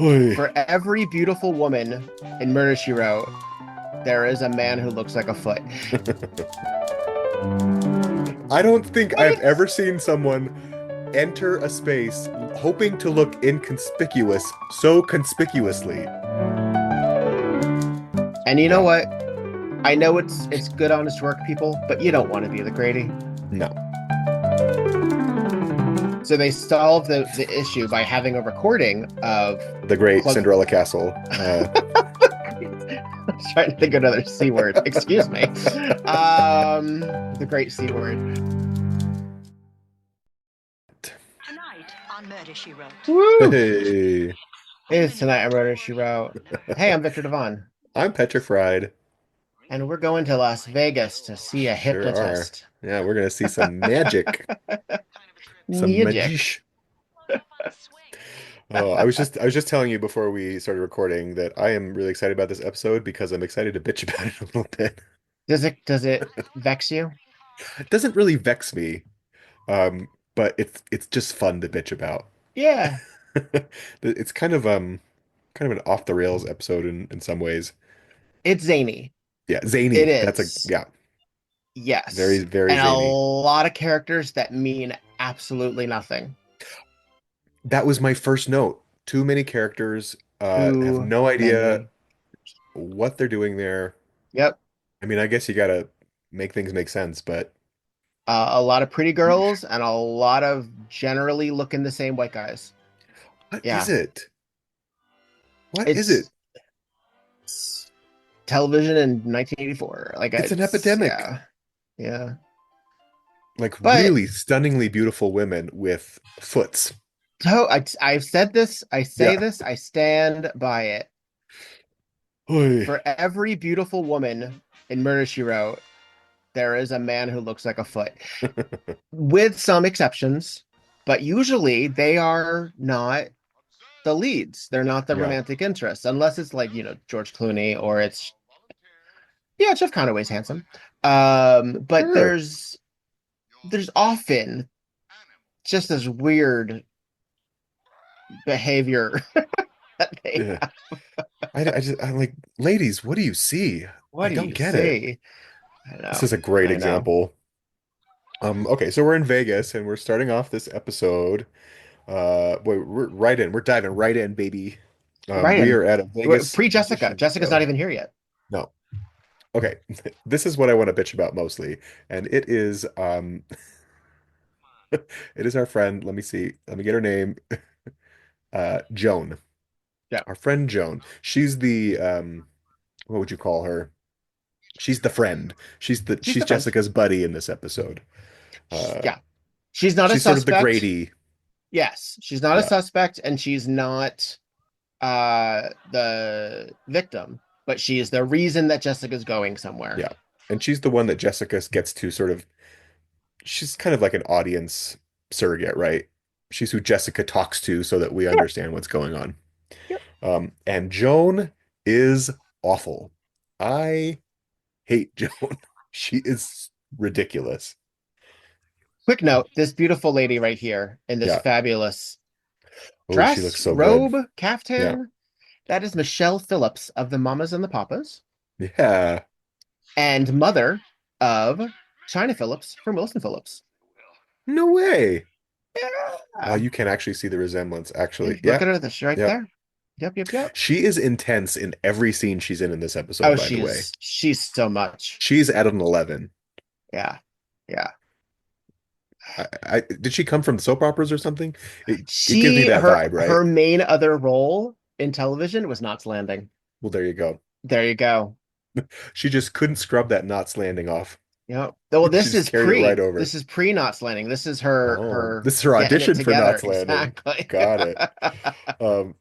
Oy. For every beautiful woman in Murder, She Wrote, there is a man who looks like a foot. I don't think What I've is? ever seen someone enter a space hoping to look inconspicuous so conspicuously. And you know Yeah, what? I know it's good, honest work, people, but you don't want to be the Grady. no. So they solve the issue by having a recording of The Great Clog. Cinderella Castle. I was trying to think of another C word. Excuse me. The great C word. Tonight on Murder, She Wrote. Woo! Hey, It is tonight on Murder, She Wrote. Hey, I'm Victor Devon, I'm petrified. and we're going to Las Vegas to see a Sure are. hypnotist. Yeah, we're gonna see some magic, some Magic. magic. Oh, I was just telling you before we started recording that I am really excited about this episode because I'm excited to bitch about it a little bit. Does it vex you? It doesn't really vex me, but it's just fun to bitch about. Yeah, It's kind of an off the rails episode in some ways. it's zany. Yeah, It zany. That's a is. yeah, very Yes. very And a zany. lot of characters that mean absolutely nothing. That was my first note. Too many characters, have Too no idea many. what they're doing there. Yep. I mean, I guess you gotta make things make sense, but A lot of pretty girls and a lot of generally looking the same white guys. what is Yeah. it? What is it? It's, it's television in 1984. Like It's an it's epidemic. yeah. Yeah. Like But really stunningly beautiful women with foots. so I've said this, I say Yeah. this, I stand by it. Oy. For every beautiful woman in Murder, She Wrote, there is a man who looks like a foot, with some exceptions, but usually they are not the leads. They're not the Yeah. romantic interests, unless it's like, George Clooney or it's, yeah, Jeff Conaway's handsome. But Sure. there's often just this weird behavior that they Yeah. have. I'm like, ladies, what do you see? What I do don't you get it. see? I This know. is a great I know. example. Okay, so we're in Vegas and we're starting off this episode. We're right in. We're diving right in, baby. We Ryan, are at a Vegas pre Jessica. magician Jessica's not show. even here yet. No. Okay. This is what I want to bitch about mostly. And it is it is our friend. Let me see. Let me get her name. Joan. Yeah, Our friend Joan. She's the what would you call her? She's the friend. she's She's the friend. Jessica's buddy in this episode. Yeah, she's not a She's sort of the suspect. Grady. Yes, she's not a Yeah. suspect, and she's not the victim, but she is the reason that Jessica's going somewhere. Yeah. And she's the one that Jessica gets to sort of, she's kind of like an audience surrogate, right? She's who Jessica talks to so that we Yeah. understand what's going on. Yep. And Joan is awful. I hate Joan. She is ridiculous. Quick note, this beautiful lady right here in this Yeah. fabulous Oh, she dress, looks so good. robe, Yeah. caftan, that is Michelle Phillips of the Mamas and the Papas Yeah. and mother of China Phillips from Wilson Phillips. No way. Oh, Yeah. you can actually see the resemblance, actually. Look Yeah. at her, this right Yep. there. Yep, yep, yep. She is intense in every scene she's in this episode, Oh, by the way. she's so much. She's at an 11. Yeah. Yeah. Did she come from soap operas or something? It gives me She that her vibe, right? her main other role in television was Knots Landing. Well, there you go. There you go. She just couldn't scrub that Knots Landing off. Yep. Well, She just carried it right over. This is pre Knots Landing. This is her Oh, her this is her getting it audition for together. Knots Landing. Exactly. Got it. Um,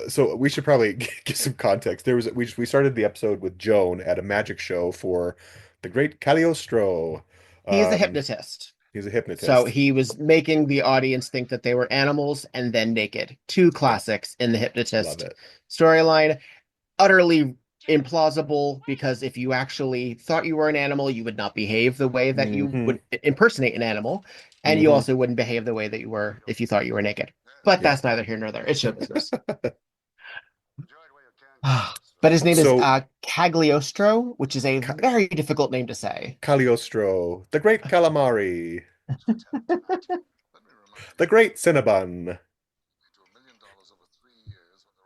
so we should probably give some context. We started the episode with Joan at a magic show for the Great Cagliostro. He's a Um, hypnotist. he's a So hypnotist. he was making the audience think that they were animals and then naked. Two Yeah, classics in the love hypnotist it. storyline. Utterly implausible because if you actually thought you were an animal, you would not behave the way that you Hmm. would impersonate an animal, and you Hmm. also wouldn't behave the way that you were if you thought you were naked. But Yeah. that's neither here nor there. It's show business. But his name is So Cagliostro, which is a Ca very difficult name to say. Cagliostro, the Great Calamari, the Great Cinnabon,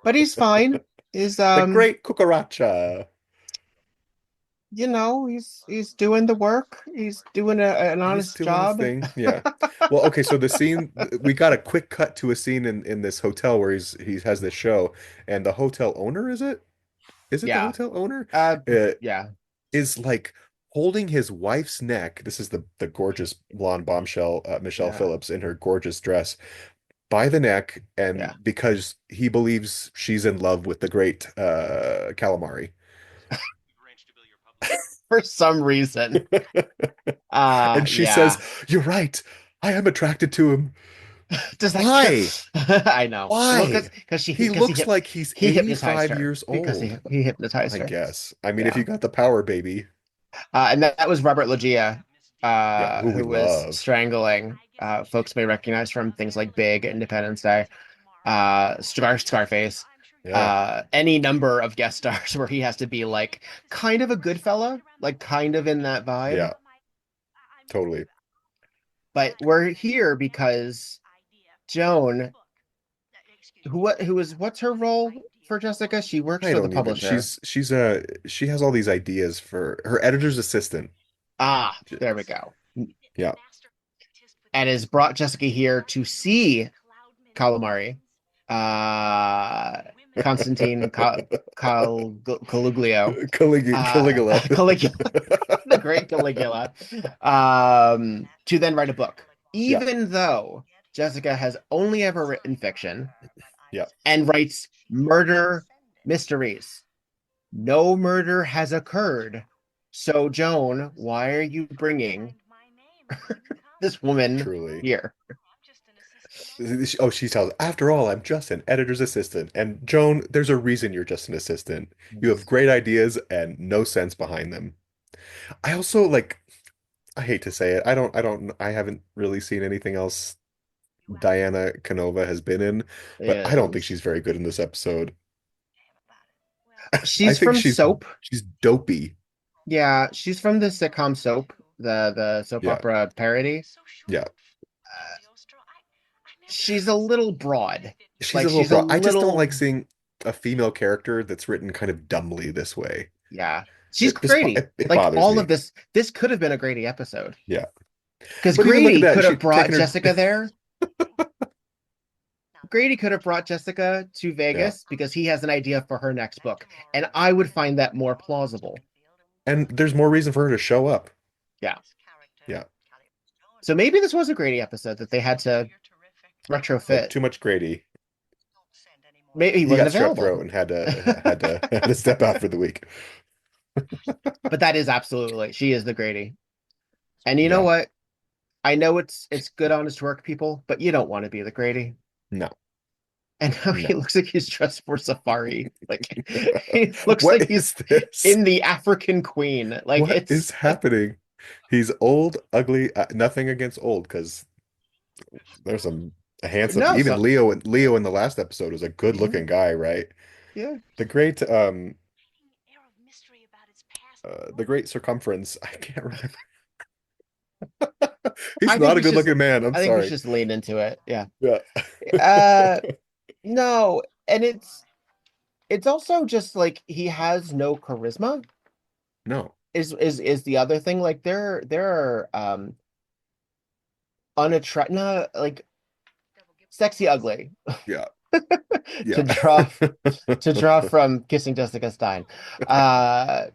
But he's fine. Is the Great Cucaracha. he's doing the work. He's doing an He's honest doing his job. thing. Yeah. Well, okay, so the scene we got a quick cut to a scene in this hotel where he has this show, and the hotel owner, is it? Is it the Yeah. hotel owner? Uh Uh, yeah. is like holding his wife's neck. This is the gorgeous blonde bombshell, Michelle Yeah. Phillips, in her gorgeous dress by the neck, and Yeah. because he believes she's in love with the great calamari. For some reason. And she says, Yeah. "You're right. I am attracted to him. Does that Why? I know. Well, Why? He because looks like he's he hypnotized 85 her years because old." he hypnotized I her. guess. I mean, if Yeah. you got the power, baby. And that was Robert Loggia, Yeah, who we who was love. strangling. Folks may recognize from things like Big, Independence Day, Scarface, Yeah, any number of guest stars where he has to be like kind of a good fella, like kind of in that vibe. yeah, totally. But we're here because Joan, what's her role for Jessica? She works I for the don't even. publisher. She has all these ideas for her editor's assistant. Ah, there we go. Yeah. And has brought Jessica here to see Calamari, uh, Constantine Coluglio, Caligula. Caligula, the great Caligula, to then write a book. Yeah, Even though Jessica has only ever written fiction yeah, and writes murder mysteries, no murder has occurred. So, Joan, why are you bringing this woman truly. here? Oh, she tells, after all, I'm just an editor's assistant. And Joan, there's a reason you're just an assistant. You have great ideas and no sense behind them. I also like, I hate to say it. I haven't really seen anything else Diana Canova has been in, but I don't think Is she's very good in this episode. I she's think from Soap. she's dopey. Yeah, she's from the sitcom Soap, the soap Yeah, opera parody. yeah. She's a little broad. She's a Like little she's a broad. I just don't little like seeing a female character that's written kind of dumbly this way. yeah. She's This Grady. it Like bothers all of me. this could have been a Grady episode. Yeah. Because But even look at Grady that. could She have brought taken her. Jessica there. Grady could have brought Jessica to Yeah. Vegas because he has an idea for her next book. And I would find that more plausible. And there's more reason for her to show up. Yeah. Yeah. So maybe this was a Grady episode that they had to But retrofit. too much Grady. Maybe he He wasn't got strep available. throat and had to step out for the week. But that is absolutely she is the Grady. And you know Yeah. what? I know it's good honest work, people, but you don't want to be the Grady. No. And now he No. looks like he's dressed for safari. Like he looks What like is he's this? in the African Queen. Like What it's is happening? He's old, ugly, nothing against old because there's some handsome no, even so Leo in the last episode was a good yeah, looking guy, right? yeah. The great circumference. I can't remember. He's I not think a we good should looking man. I'm I think we sorry. should just lean into it. Yeah. Yeah. Uh no, and it's also just like he has no charisma No. is the other thing. Like there are unattract no, like sexy ugly Yeah. to Yeah. draw to draw from Kissing Jessica Stein. Uh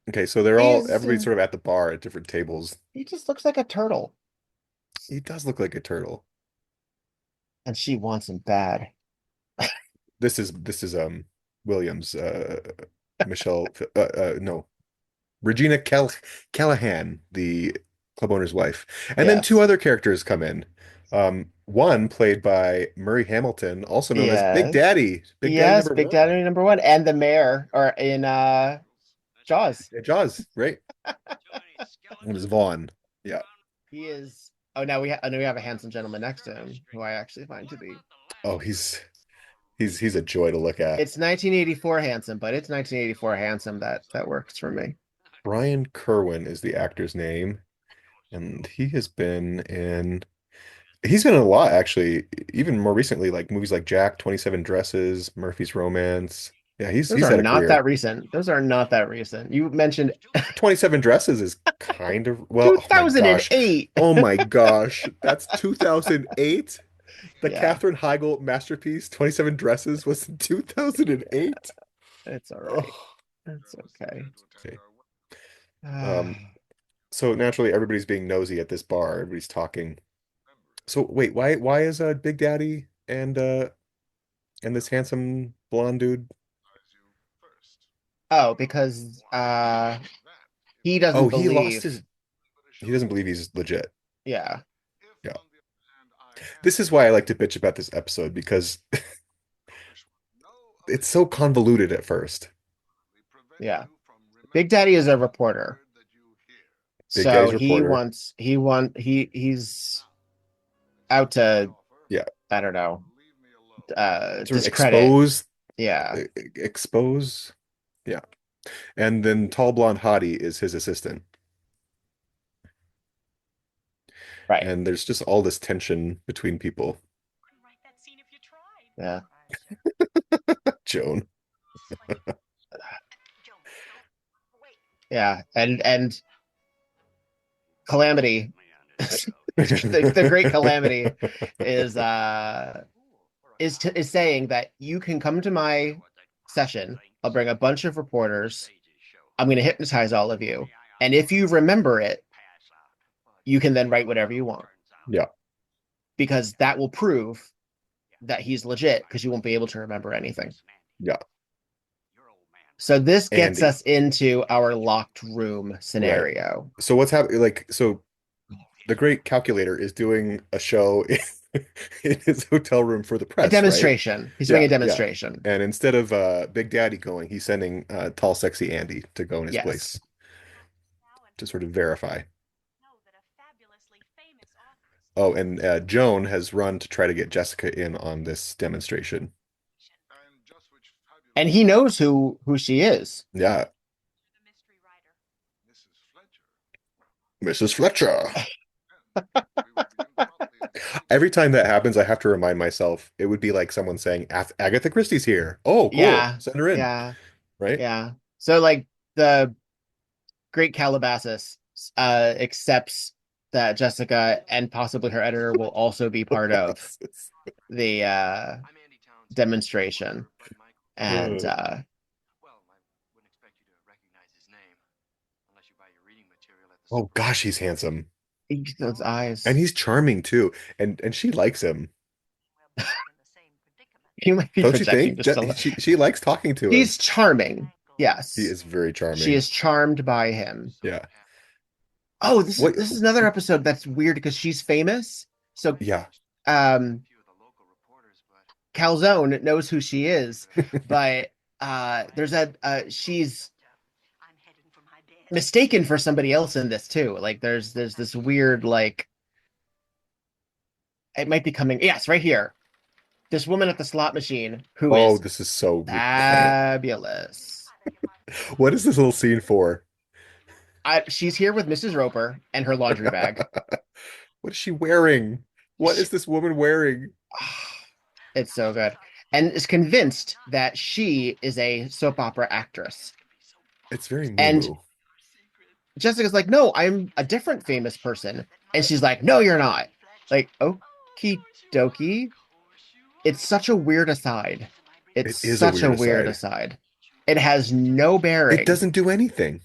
Okay, so he's everybody's sort of at the bar at different tables. he just looks like a turtle, He does look like a turtle. and she wants him bad. This is Williams, Michelle, no, Regina Callahan, the club owner's wife. And then two Yes. other characters come in. One played by Murray Hamilton, also known as Big Yes. Daddy, Big Daddy Yes, number Big one. Daddy number one, and the mayor or in Jaws. Yeah, Jaws, right? It was Vaughn. Yeah. He is oh now we have a handsome gentleman next to him who I actually find to be Oh, He's a joy to look at. It's 1984 handsome, but it's 1984 handsome that works for me. Brian Kerwin is the actor's name, and he's been in a lot actually, even more recently, like movies like Jack, 27 Dresses, Murphy's Romance. Yeah, Those he's are had a not career. that recent. Those are not that recent. You mentioned 27 Dresses is kind of, well, oh my gosh. 2008. Oh my gosh. That's 2008. The Yeah, Katherine Heigl masterpiece, 27 Dresses, was in 2008. it's all right. Oh, It's okay. okay. Um, so naturally everybody's being nosy at this bar. Everybody's talking. So wait, why is Big Daddy and this handsome blonde dude? Oh, because he Oh, doesn't believe. he doesn't believe he's legit. Yeah, Yeah. This is why I like to bitch about this episode because it's so convoluted at first. yeah. Big Daddy is a reporter. Big So Daddy's reporter. he's out to, Yeah. I don't know, Sort of discredit. Yeah, expose. Yeah. And then tall blonde hottie is his assistant. right. And there's just all this tension between people. Yeah. Joan. Yeah. And Calamity, the Great Calamity is saying that you can come to my session. I'll bring a bunch of reporters. I'm going to hypnotize all of you. And if you remember it, you can then write whatever you want Yeah. because that will prove that he's legit because you won't be able to remember anything. Yeah. So this gets Andy. us into our locked room Right. scenario. So what's happening? Like, so the Great Calculator is doing a show in his hotel room for the A press, right? demonstration. He's doing a Yeah, yeah. demonstration. And instead of Big Daddy going, he's sending tall, sexy Andy to go in his Yes. place to sort of verify. Oh, and Joan has run to try to get Jessica in on this demonstration. And he knows who she is. Yeah, Mrs. Fletcher. Every time that happens, I have to remind myself it would be like someone saying, Agatha Christie's here. Oh, cool. Yeah. Send her in. Yeah. Right? Yeah. So like the Great Calabasas accepts that Jessica and possibly her editor will also be part of the demonstration. And Uh, oh gosh, he's handsome. those eyes. And he's charming too. And she likes him. He might be Don't you projecting think? just a little. She likes talking to him. She's charming. He Yes. is very She charming. is charmed by him. Yeah. Oh, What? this is another episode that's weird because she's famous. So Yeah. um Calzone knows who she is, but there's a she's mistaken for somebody else in this too. Like there's this weird like it might be coming. Yes, right here. This woman at the slot machine who Oh, is this is so fabulous. what is this little scene for? She's here with Mrs. Roper and her laundry bag. What is she wearing? What is this woman wearing? It's so good. And is convinced that she is a soap opera actress. It's very And moo-moo. Jessica's like, no, I'm a different famous person. And she's like, no, you're not. Like, okie dokie. It's such a weird aside. It's It is a such a weird weird aside. aside. It has no It bearing. doesn't do anything.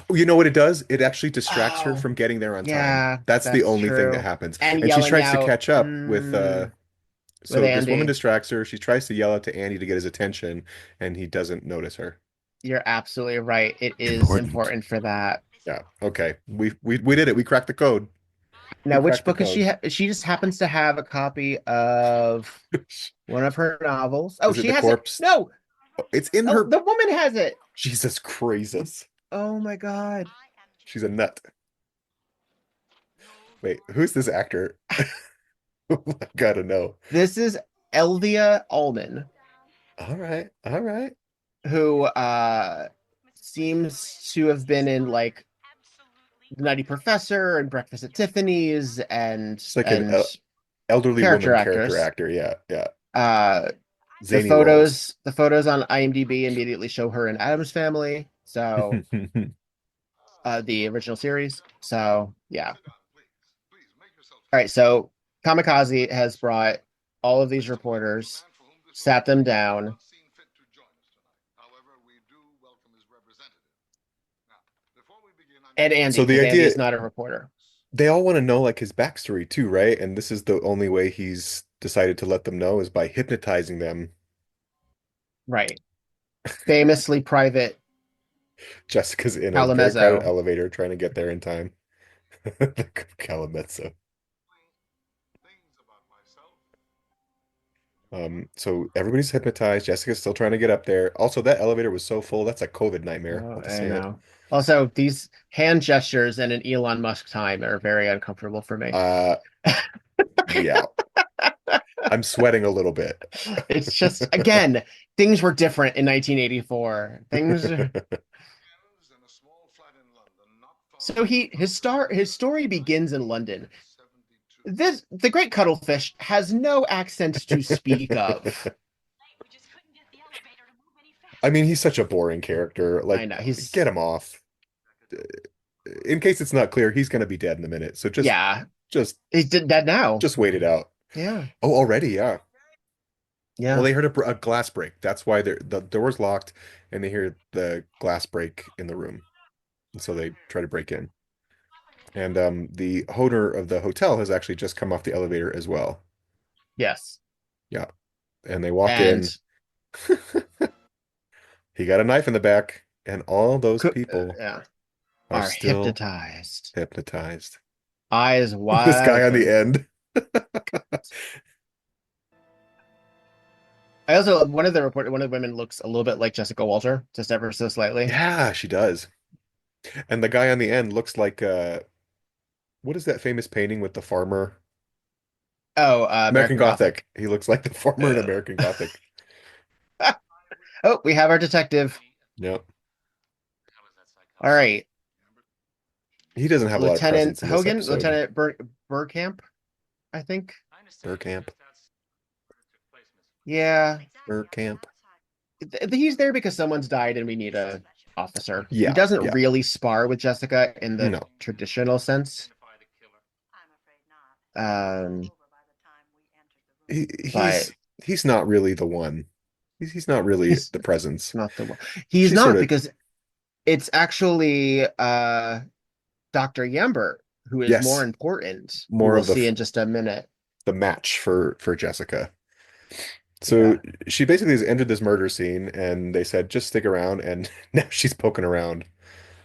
Oh, you know what it does? It actually distracts her Oh, from getting there on time. yeah, That's the that's only thing that true. happens. And And she yelling tries to out catch up with with so this woman Andy. distracts her. She tries to yell out to Andy to get his attention, and he doesn't notice her. You're absolutely right. It is Important. important for that. Yeah. Okay. We did it. We cracked the code. We Now, which cracked the book is she? code. She just happens to have a copy of one of her novels. Oh, Is it she the has it. corpse? No. Oh, it's in Oh, her. the woman has it. Jesus Christus. Oh my God. She's a nut. Wait, who's this actor? I gotta know. This is Elvia Allman, All right. All right. who seems to have been in like The Nutty Professor and Breakfast at Tiffany's It's like an and elderly character woman character actress. actor. Yeah. Yeah. Uh, Zany roles. the photos on IMDb immediately show her in Addams Family, so the original series. So yeah. All right, so Kamikaze has brought all of these reporters, sat them down, and Andy, So the because Andy idea, is not a reporter. they all want to know like his backstory too, right? And this is the only way he's decided to let them know is by hypnotizing them. Right. Famously private Jessica's in a very crowded Calamezzo. elevator trying to get there in time. The Calamezzo. So everybody's hypnotized. Jessica's still trying to get up there. Also, that elevator was so full. That's a COVID nightmare. Oh, I'll just I say it. know. Also, these hand gestures and an Elon Musk time are very uncomfortable for me. Uh, yeah, I'm sweating a little bit. It's just, again, things were different in 1984. So his story begins in London. The Great Cuttlefish has no accent to speak of. I mean, he's such a boring character. I Like, know get he's him off. In case it's not clear, he's gonna be dead in a minute. So yeah, just, he's dead now. just wait it out. Yeah, Oh, already, yeah. Well, yeah, they heard a glass break. That's why the door's locked, and they hear the glass break in the room. And so they try to break in. And the owner of the hotel has actually just come off the elevator as well. yes, Yeah. And they walk in. and He got a knife in the back, and all those people yeah, are are still hypnotized, hypnotized. eyes This wide guy on the open. end. I also one of the women looks a little bit like Jessica Walter, just ever so slightly. Yeah, she does. And the guy on the end looks like what is that famous painting with the farmer? Oh, American American Gothic. Gothic. He looks like the farmer in American Gothic. Oh, we have our detective. Yep. All right, He doesn't have a lot of Lieutenant presence in this Hogan, episode. Burkamp, I think. Burkamp. Yeah, Burkamp. He's there because someone's died and we need a officer. He Yeah, doesn't yeah. really spar with Jessica in the No. traditional sense. Um, He, but he's not really the one. He's not really he's the presence. not the one. He's She sort not of, because it's actually Dr. Yambert who is more yes, important, who more we'll of see in just a minute. the match for Jessica. So Yeah. she basically has entered this murder scene, and they said just stick around, and now she's poking around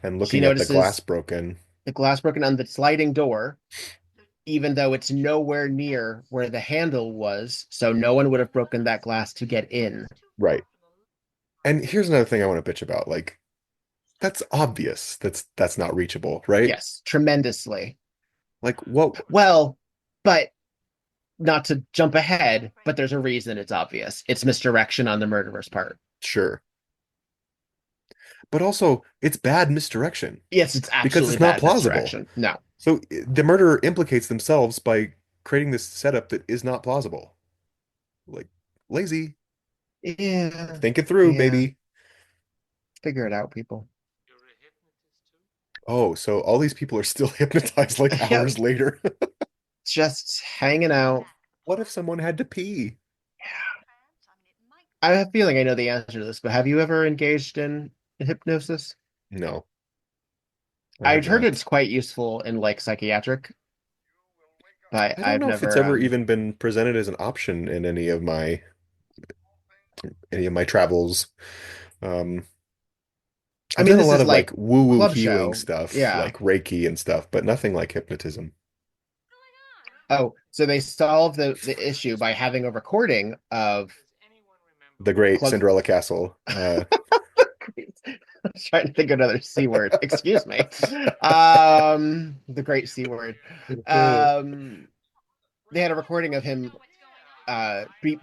and She looking at the glass notices broken. the glass broken on the sliding door, even though it's nowhere near where the handle was, so no one would have broken that glass to get in. Right. And here's another thing I want to bitch about. Like, that's obvious. That's not reachable, right? Yes, tremendously. Like, what? Well, but not to jump ahead, but there's a reason it's obvious. It's misdirection on the murderer's part. Sure. But also, it's bad misdirection Yes, it's because absolutely it's not bad plausible. misdirection. No. So the murderer implicates themselves by creating this setup that is not plausible. Like, lazy. Yeah. Think it through, Yeah. baby. Figure it out, people. Oh, so all these people are still hypnotized like Yep. hours later. Just hanging out. What if someone had to pee? I have a feeling I know the answer to this, but have you ever engaged in hypnosis? No, I have I've heard not. it's quite useful in like psychiatric, but I don't I've know if it's never ever even been presented as an option in any of my travels. Um, I I've mean done a this lot is of like like woo-woo club healing show. stuff, Yeah. like Reiki and stuff, but nothing like hypnotism. Oh, so they solve the issue by having a recording of The Great club. Cinderella Castle. I was trying to think of another C word. Excuse me. The great C word. They had a recording of him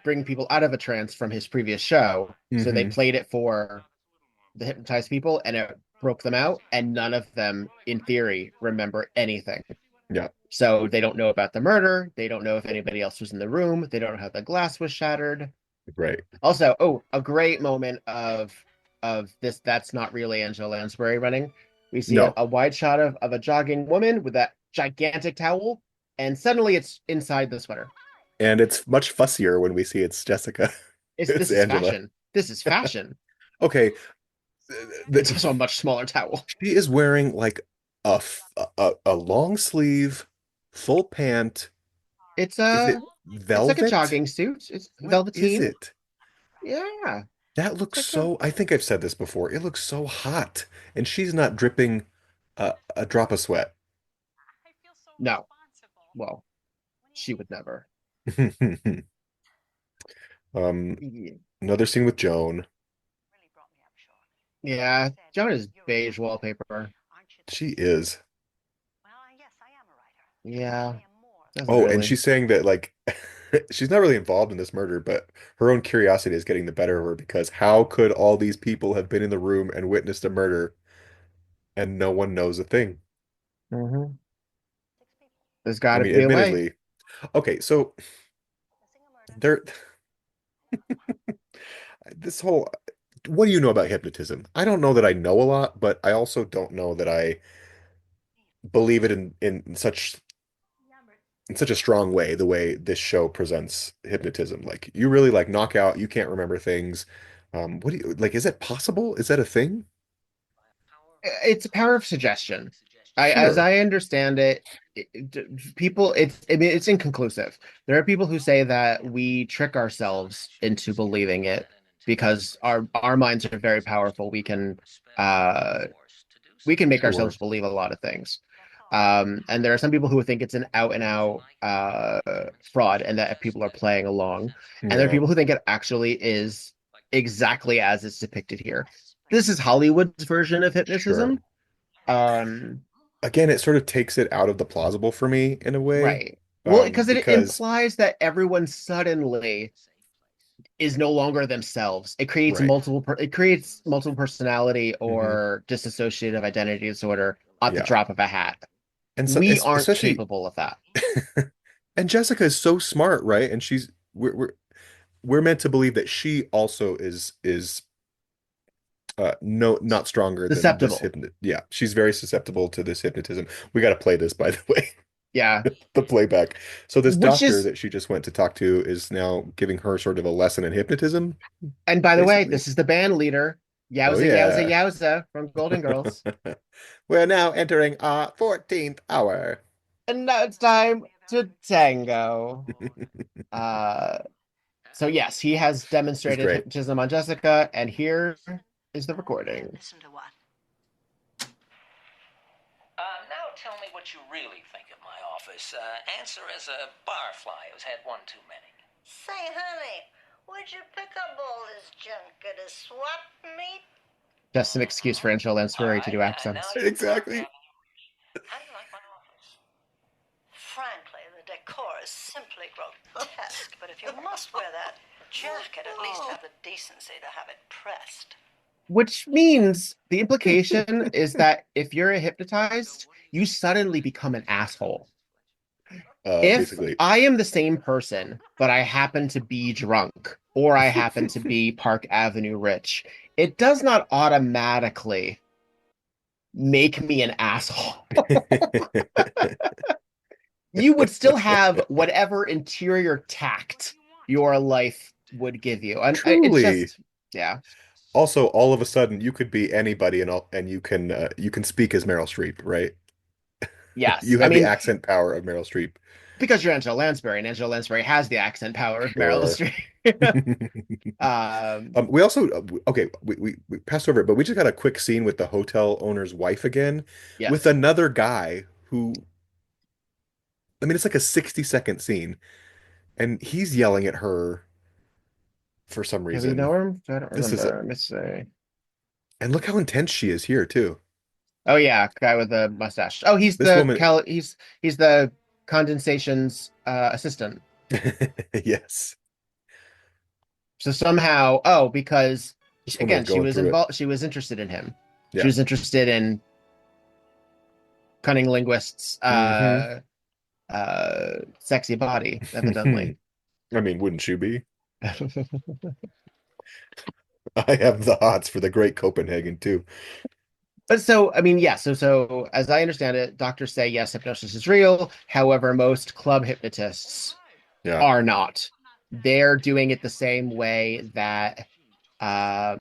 bring people out of a trance from his previous show. So they Hmm. played it for the hypnotized people, and it broke them out, and none of them, in theory, remember anything. Yeah, So they don't know about the murder. They don't know if anybody else was in the room. They don't know how the glass was shattered. right. Also, oh, a great moment of this. That's not really Angela Lansbury running. We see No. a wide shot of a jogging woman with that gigantic towel, and suddenly it's inside the sweater. And it's much fussier when we see it's Jessica. It's It's this is Angela. fashion. This is fashion. Okay, It's the, also a much smaller towel. she is wearing like a long sleeve, full pant. It's Is a it it's like a velvet? jogging suit. It's What is velveteen. it? Yeah, That it's looks like a so, I think I've said this before. It looks so hot. And she's not dripping a drop of sweat. no. Well, she would never. Um, Yeah, Another scene with Joan. yeah, Joan is beige wallpaper. She is. Yeah, doesn't Oh, and really. she's saying that like she's not really involved in this murder, but her own curiosity is getting the better of her because how could all these people have been in the room and witnessed a murder and no one knows a thing? Hmm. There's I got to mean, be a way. admittedly, okay, so there this whole what do you know about hypnotism? I don't know that I know a lot, but I also don't know that I believe it in such a strong way, the way this show presents hypnotism. Like you really like knock out, you can't remember things. What do you like? Is it possible? Is that a thing? It's a power of suggestion. As Sure. I understand it, people, I mean, it's inconclusive. There are people who say that we trick ourselves into believing it because our minds are very powerful. Uh, we can make Sure. ourselves believe a lot of things. And there are some people who think it's an out and out fraud and that people are playing along. And there are Yeah. people who think it actually is exactly as it's depicted here. This is Hollywood's version of Sure. hypnotism. Um, Again, it sort of takes it out of the plausible for me in a way. right. Well, because it Because implies that everyone suddenly is no longer themselves. right. It creates multiple personality Hmm. or dissociative identity disorder at the Yeah. drop of a hat. And so We aren't especially capable of that. and Jessica is so smart, right? And she's we're meant to believe that she also is no not stronger than this Susceptible. hypnot yeah, she's very susceptible to this hypnotism. We got to play this by the way. Yeah. The playback. So this Which doctor is, that she just went to talk to is now giving her sort of a lesson in hypnotism, and by the way, basically. this is the band leader, Oh Yowza Yowza yeah. Yowza from Golden Girls. We're now entering our 14th hour. And now it's time to tango. Uh, so yes, he has She's demonstrated great. hypnotism on Jessica, and here is the recording. Listen to what? Now tell me what you really think of my office. Answer as a barfly who's had one too many. Say, honey, where'd you pick up all this junk at a swap meet? Just an excuse for Angela All Lansbury to right, do now accents. you talk Exactly. Avenue Reach. How do you like my office? Frankly, the decor is simply grotesque. But if you must wear that jacket, at least have the decency to have it pressed. Which means the implication is that if you're hypnotized, you suddenly become an asshole. If Basically. I am the same person, but I happen to be drunk or I happen to be Park Avenue rich, it does not automatically make me an asshole. You would still have whatever interior tact your life would give you. And it's Truly. just, yeah. Also, all of a sudden, you could be anybody, and you can speak as Meryl Streep, right? Yes. You I have the mean, accent power of Meryl Streep. because you're Angela Lansbury, and Angela Lansbury has the accent power of Meryl Sure. Streep. We also okay, we passed over it, but we just got a quick scene with the hotel owner's wife again, with Yes. another guy who, I mean, it's like a 60-second scene, and he's yelling at her for some Do we know reason. him? I don't This is, remember. Let me see. and look how intense she is here too. Oh yeah, guy with the mustache. Oh, This woman, he's the condensation's assistant. Yes. So somehow, oh, because This woman was again, she going was through it. involved, she was interested in him. She Yeah. was interested in cunning linguists, Hmm. sexy body, I evidently. mean, wouldn't you be? I have the hots for the Great Copenhagen too. But so, I mean, yeah, so as I understand it, doctors say yes, hypnosis is real. However, most club hypnotists Yeah. are not. They're doing it the same way that um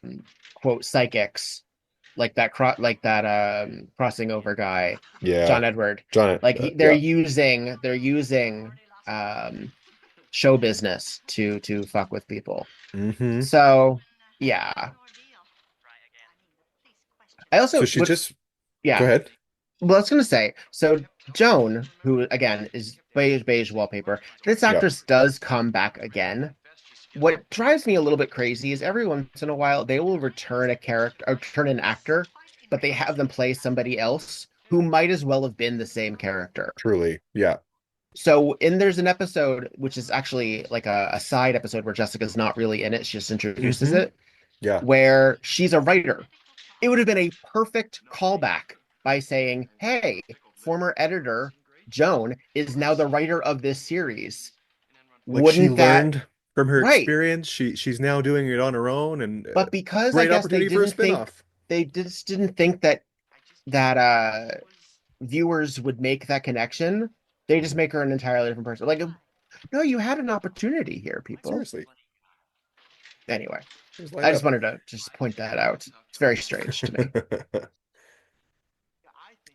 quote psychics like that crossing over guy, Yeah. John Edward. John, Like yeah. they're using um show business to fuck with people. Hmm. So yeah. I So also she what's just go yeah. ahead. Well, I was gonna say, so Joan, who again is beige wallpaper, this Yeah. actress does come back again. What drives me a little bit crazy is every once in a while they will return a character or turn an actor, but they have them play somebody else who might as well have been the same character. Truly. Yeah. So there's an episode which is actually like a side episode where Jessica's not really in it, she just introduces Hmm. it, Yeah. where she's a writer. It would have been a perfect callback by saying, "Hey, former editor Joan is now the writer of this series." Like she Wouldn't that learned from her right? experience. She's now doing it on her own and But because I great guess opportunity for a spin-off. they just didn't think that that viewers would make that connection, they just make her an entirely different person. Like, no, you had an opportunity here, people. Seriously. Anyway, Just I light just up. wanted to just point that out. It's very strange to me.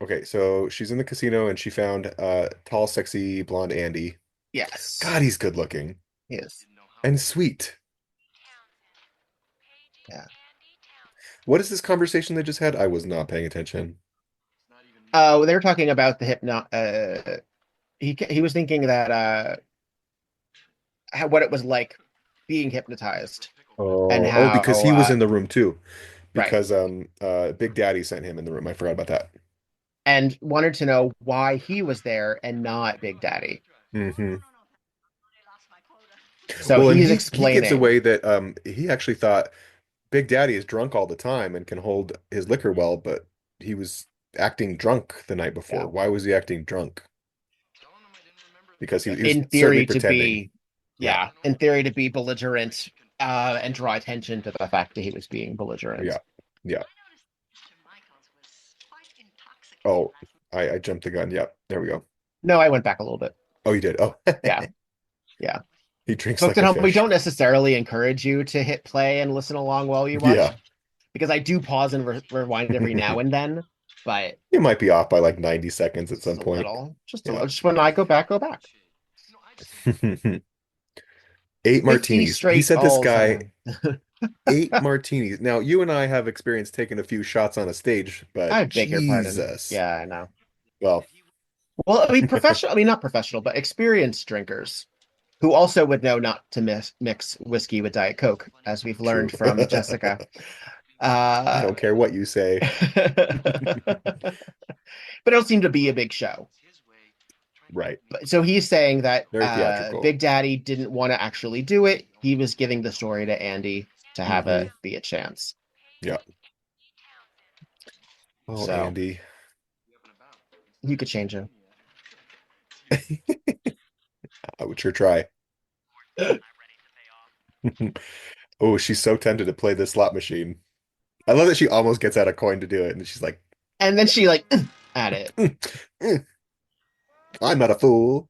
Okay, so she's in the casino and she found tall, sexy blonde Andy. Yes. God, he's good looking Yes. and sweet. Yeah. What is this conversation they just had? I was not paying attention. They were talking about the hypno. He was thinking that what it was like being hypnotized and Oh, because how he was in the room too. right, Because Big Daddy sent him in the room. I forgot about that. and wanted to know why he was there and not Big Daddy. Hmm. So Well, and he's he gives explaining. away that he actually thought Big Daddy is drunk all the time and can hold his liquor well, but he was acting drunk the night before. Yeah, Why was he acting drunk? Because he was in certainly theory to pretending. be, Yeah, yeah, in theory to be belligerent, and draw attention to the fact that he was being yeah, belligerent. yeah. Oh, I jumped the gun. Yeah, there we go. No, I went back a little bit. Oh, you did. Oh, Yeah, yeah. he drinks Folks like at a home, we fish. don't necessarily encourage you to hit play and listen along while you Yeah. watch, because I do pause and rewind every now and then, but You might be off by like 90 seconds at just some a point. little, just a Yeah. little. Just when I go back, go back. Eight 50 martinis. He straight said this calls. guy eight martinis. Now, you and I have experience taking a few shots on a stage, I but beg your pardon. Jesus. Yeah, I know. Well, Well, I mean, professional, I mean, not professional, but experienced drinkers who also would know not to mix whiskey with Diet Coke, as we've true. learned from Jessica. I Uh, don't care what you say. but it'll seem to be a big show. Right. But so he's saying that Very theatrical. Big Daddy didn't want to actually do it. He was giving the story to Andy to have Hmm. it be a chance. Yeah. Oh, So Andy. you could change him. I would sure try. Oh, she's so tempted to play this slot machine. I love that she almost gets out a coin to do it, and she's like, And then she like at it. "Mm, I'm not a fool."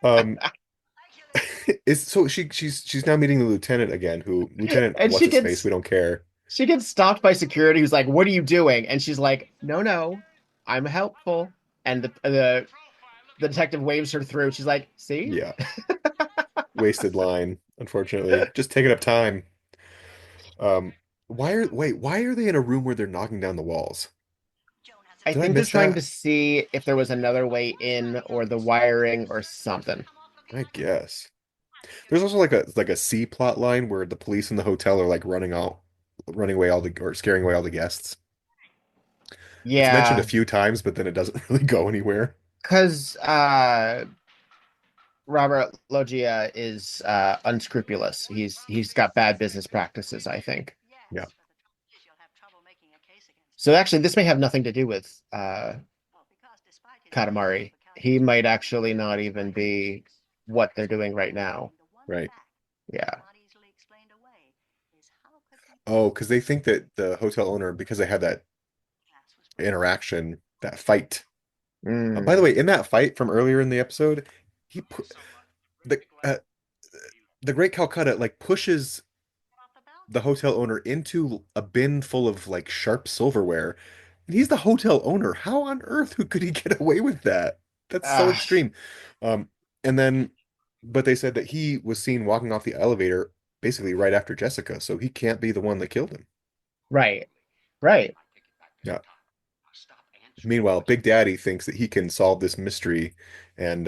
Um, is so she's now meeting the lieutenant again, who Lieutenant And what's his face? We don't care. she gets stopped by security who's like, "What are you doing?" And she's like, "No, no, I'm helpful." And the detective waves her through. She's like, "See?" Yeah, wasted line, unfortunately. Just taking up time. Um, why are they in a room where they're knocking down the walls? I Did I think they're miss trying to that? see if there was another way in or the wiring or something. I guess. There's also like a C plot line where the police in the hotel are like running away all the or scaring away all the guests. It's mentioned a Yeah, few times, but then it doesn't really go anywhere. because Robert Loggia is unscrupulous. He's got bad business practices, I think. Yeah, So actually, this may have nothing to do with Katamari. He might actually not even be what they're doing right now. right. Yeah. Oh, because they think that the hotel owner, because they had that interaction, that fight. By the Mm. way, in that fight from earlier in the episode, he put the Great Calcutta like pushes the hotel owner into a bin full of like sharp silverware. And he's the hotel owner. How on earth could he get away with that? That's so Ah, extreme. Um, and then, but they said that he was seen walking off the elevator basically right after Jessica, so he can't be the one that killed him. right. Right. Yeah. Meanwhile, Big Daddy thinks that he can solve this mystery and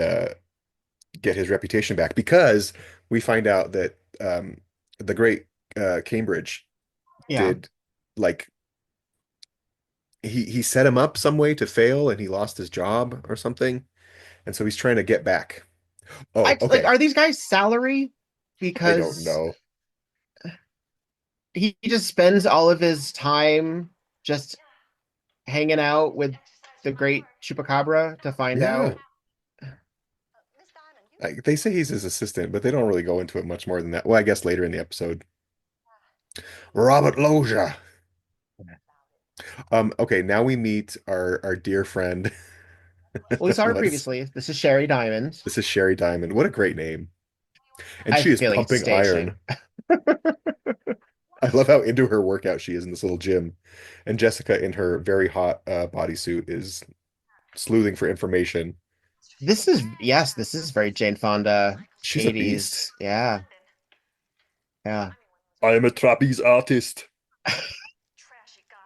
get his reputation back because we find out that the great Cambridge Yeah. did like he set him up some way to fail and he lost his job or something. And so he's trying to get back. Oh, I like, okay. are these guys salary? I don't Because know. he just spends all of his time just hanging out with the great Chupacabra to find Yeah. out. They say he's his assistant, but they don't really go into it much more than that. Well, I guess later in the episode. Robert Loggia. Okay, now we meet our dear friend. Well, we saw her What's previously. This is Sherry Diamond. this is Sherry Diamond. What a great name. And I have she a is feeling it's a pumping stage name. iron. I love how into her workout she is in this little gym. And Jessica in her very hot bodysuit is sleuthing for information. This is, yes, this is very Jane Fonda She's a beast. 80s. Yeah. Yeah. I am a trapeze artist.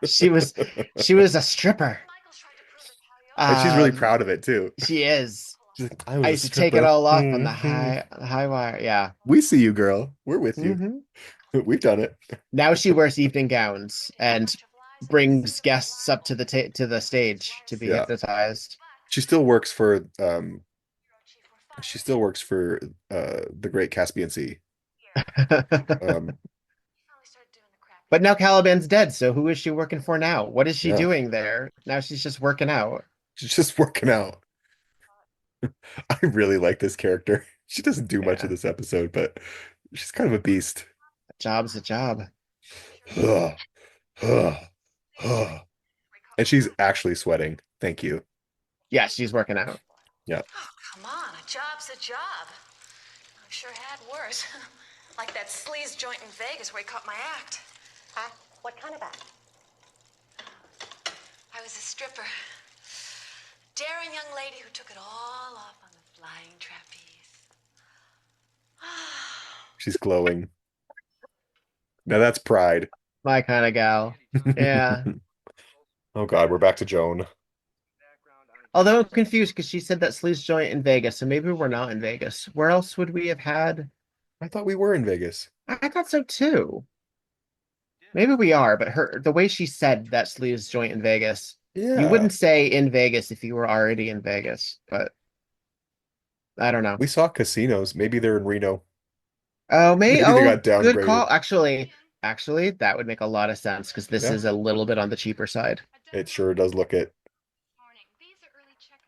She was she was a stripper. And she's really Um, proud of it too. she is. She's like, I was I a used to take it stripper. all off on Mhm. the high wire. Yeah. We see you, girl. We're with you. Hmm. We've done it. Now she wears evening gowns and brings guests up to the to the stage to be Yeah. hypnotized. She still works for she still works for the Great Caspian Sea. Um But now Caliban's dead, so who is she working for now? What is she yeah. doing there? Now she's just working out. She's just working out. I really like this character. She doesn't do much of Yeah. this episode, but she's kind of a beast. A job's a job. And she's actually sweating. Thank you. Yeah, she's working out. Yeah. Oh, come on, a job's a job. I've sure had worse. Like that sleaze joint in Vegas where he caught my act. Huh? What kind of act? I was a stripper. Daring young lady who took it all off on the flying trapeze. She's glowing. Now that's pride. My kind of gal. Yeah. Oh God, we're back to Joan. Although I'm confused because she said that sleaze joint in Vegas, so maybe we're not in Vegas. Where else would we have had? I thought we were in Vegas. I thought so too. Maybe we are, but the way she said that sleaze joint in Vegas, you Yeah. wouldn't say in Vegas if you were already in Vegas, but I don't know. We saw casinos. Maybe they're in Reno. Oh, Maybe they oh, got good downgraded. call. Actually, that would make a lot of sense because this Yeah, is a little bit on the cheaper side. it sure does look it.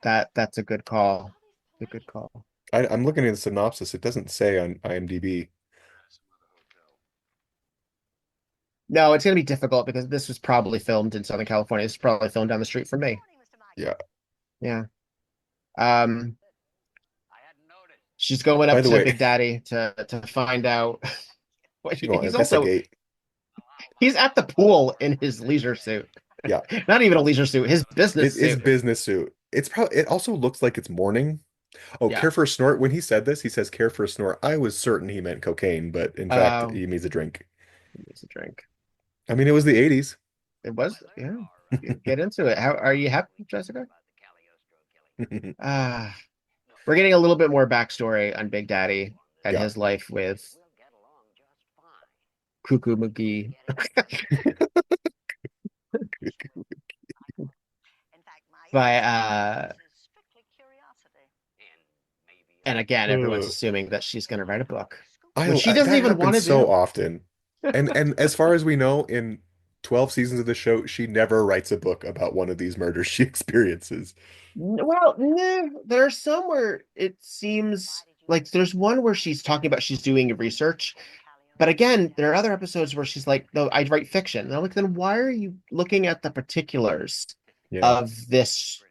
That's a good call. A good call. I'm looking at the synopsis. It doesn't say on IMDb. No, it's gonna be difficult because this was probably filmed in Southern California. It's probably filmed down the street from me. Yeah. Yeah. Um, she's going By up the to way, Big Daddy to find out. she's going to He's also investigate. he's at the pool in his leisure suit. Yeah. Not even a leisure suit, his business It's suit. business suit. It's probably it also looks like it's morning. Oh, Yeah. care for a snort. When he said this, he says care for a snort. I was certain he meant cocaine, but in fact, Um, he means a drink. it's a drink. I mean, it was the 80s. It was, yeah. Get into it. How are you happy, Jessica? Ah, we're getting a little bit more backstory on Big Daddy and Yeah. his life with Cuckoo McGee. But And again, everyone's Ugh. assuming that she's going to write a book, I, which she doesn't that even want happens to so do. often. And as far as we know, in 12 seasons of the show, she never writes a book about one of these murders she experiences. Well, nah, there's some where it seems like there's one where she's talking about she's doing research. But again, there are other episodes where she's like, no, I write fiction. And I'm like, then why are you looking at the particulars Yeah, of this,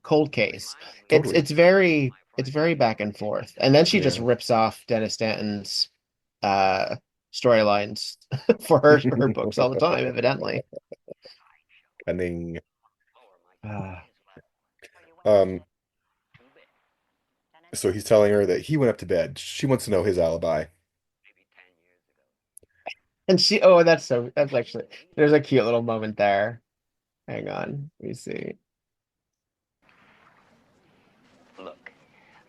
cold case? It's totally. it's very it's very back and forth. And then she just Yeah. rips off Dennis Stanton's uh storylines for her books all the time, evidently. Cunning. Ah. Um, so he's telling her that he went up to bed. She wants to know his alibi. And that's actually there's a cute little moment there. Hang on, let me see. Look,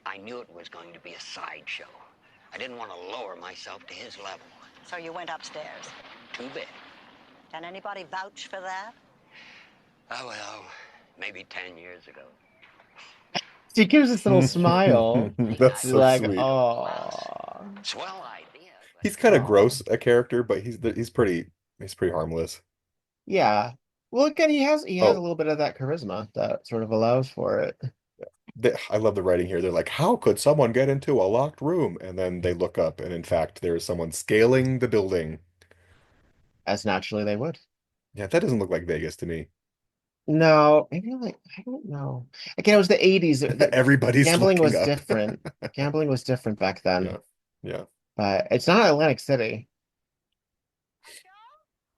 I knew it was going to be a sideshow. I didn't want to lower myself to his level. So you went upstairs. Too bad. Can anybody vouch for that? Oh, well, maybe 10 years ago. She gives this little smile. That's She's so like, sweet. oh, Swell idea, He's kind of oh, gross a character, but he's pretty harmless. yeah. Well, again, he has a Oh, little bit of that charisma that sort of allows for it. I love the writing here. They're like, how could someone get into a locked room? And then they look up, and in fact, there is someone scaling the building. As naturally they would. Yeah, that doesn't look like Vegas to me. No, maybe like I don't know. Again, it was the 80s. Everybody's Gambling looking was up. different. Gambling was different back Yeah, then. yeah. But it's not Atlantic City.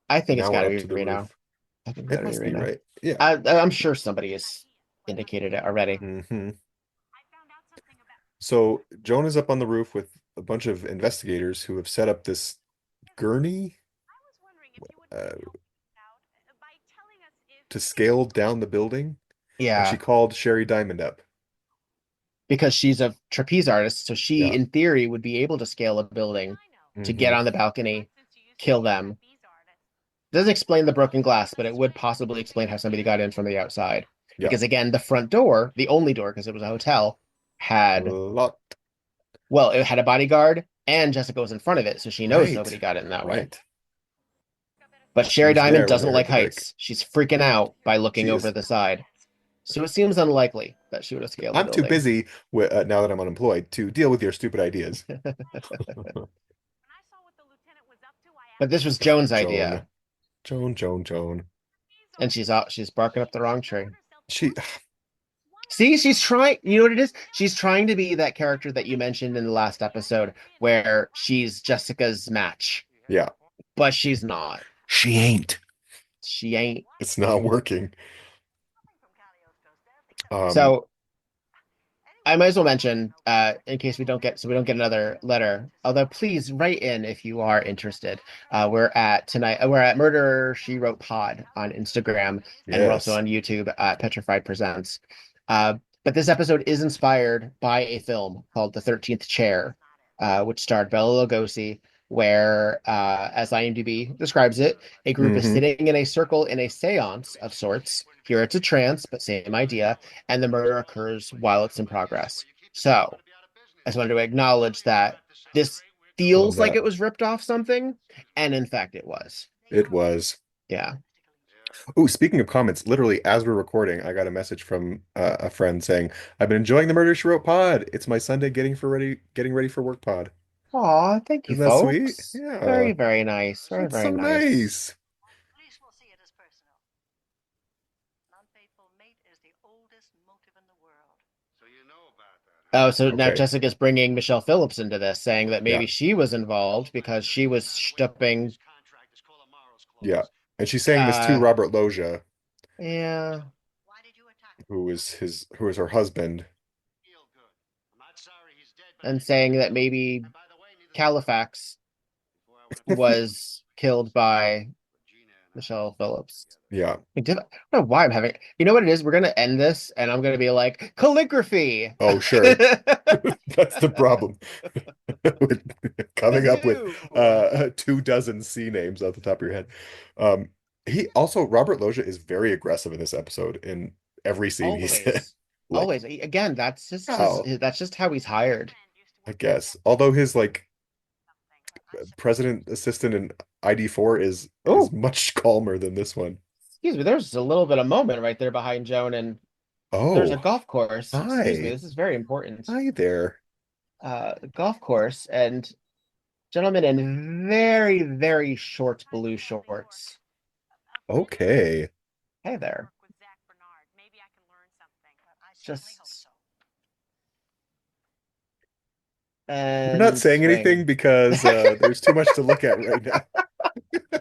I think it's Now got we're to up be to the Reno. roof. I think it's got It to be must be Reno. right. Yeah. I'm sure somebody has indicated it already. So Joan is up on the roof with a bunch of investigators who have set up this gurney uh, to scale down the building, and she Yeah, called Sherry Diamond up. because she's a trapeze artist, so she, Yeah. in theory, would be able to scale a building to get Hmm. on the balcony, kill them. Doesn't explain the broken glass, but it would possibly explain how somebody got in from the outside. Yeah. Because again, the front door, the only door, because it was a hotel, had Lot. well, it had a bodyguard, and Jessica was in front of it, so she knows nobody Right. got in that way. Right. But Sherry She's Diamond there when they doesn't heard like the break. heights. She's freaking out by looking She over is. the side. So it seems unlikely that she would have scaled the I'm too building. busy now that I'm unemployed to deal with your stupid ideas. But this was Joan's Joan. idea, Joan. and she's barking up the wrong tree. She, See, she's trying, you know what it is? She's trying to be that character that you mentioned in the last episode where she's Jessica's match, yeah. but she's not. She ain't. She ain't. It's not working. Um, So I might as well mention, in case we don't get another letter. Although please write in if you are interested. We're at Murder She Wrote Pod on Instagram, and we're also yes. on YouTube at Petrified Presents. Uh, but this episode is inspired by a film called The 13th Chair, which starred Bela Lugosi, where, as IMDb describes it, a group is Hmm. sitting in a circle in a seance of sorts. Here it's a trance, but same idea, and the murder occurs while it's in progress. So I just wanted to acknowledge that this Love feels like that. it was ripped off something, and in fact it was. It was. Yeah. Oh, speaking of comments, literally as we're recording, I got a message from a friend saying, "I've been enjoying the Murder She Wrote pod. It's my Sunday getting ready for work pod." Aw, thank you, Isn't that sweet? folks. Yeah, Very, very nice. Very, that's very so nice. nice. Police will see it as personal. An unfaithful mate is the oldest motive in the world. So you know about that, Oh, huh? so now Okay. Jessica's bringing Michelle Phillips into this, saying that Yeah, maybe she was involved because she was stooping. yeah. And she's saying this to Uh, Robert Loggia, yeah, Why did you attack him? who is her husband. Feel good. I'm not sorry he's dead, but and saying that maybe and by the way, neither Califax before I went was killed by Gina and I Michelle Phillips. Yeah. I don't know why I'm having. You know what it is? We're gonna end this, and I'm gonna be like calligraphy. Oh, sure. That's the problem. Coming up with Kazoo! 24 C names off the top of your head. He also Robert Loggia is very aggressive in this episode in every scene he's in. Always. Like, Always. Again, oh, that's just how he's hired. I guess. Although his like president assistant in ID4 is Oh, much calmer than this one. excuse me. There's a little bit of moment right there behind Joan, and there's a Oh, golf course. Excuse me. hi. This is very important. Hi there. Golf course and gentlemen in very, very short blue shorts. Okay. Hey there. Just We're not and saying anything swing. because there's too much to look at right now.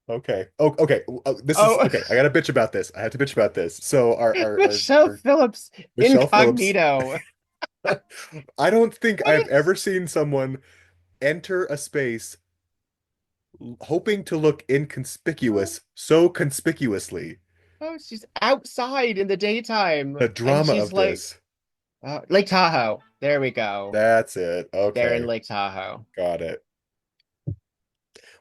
Okay. Oh, okay. This is Oh, okay. I got to bitch about this. I have to bitch about this. So Michelle our Phillips Michelle Phillips. incognito. I don't think What I've is? ever seen someone enter a space hoping to look inconspicuous so conspicuously. Oh, she's outside in the The daytime, and drama she's of like, this. Lake Tahoe. There we go. That's it. They're in Okay. Lake Tahoe. Got it.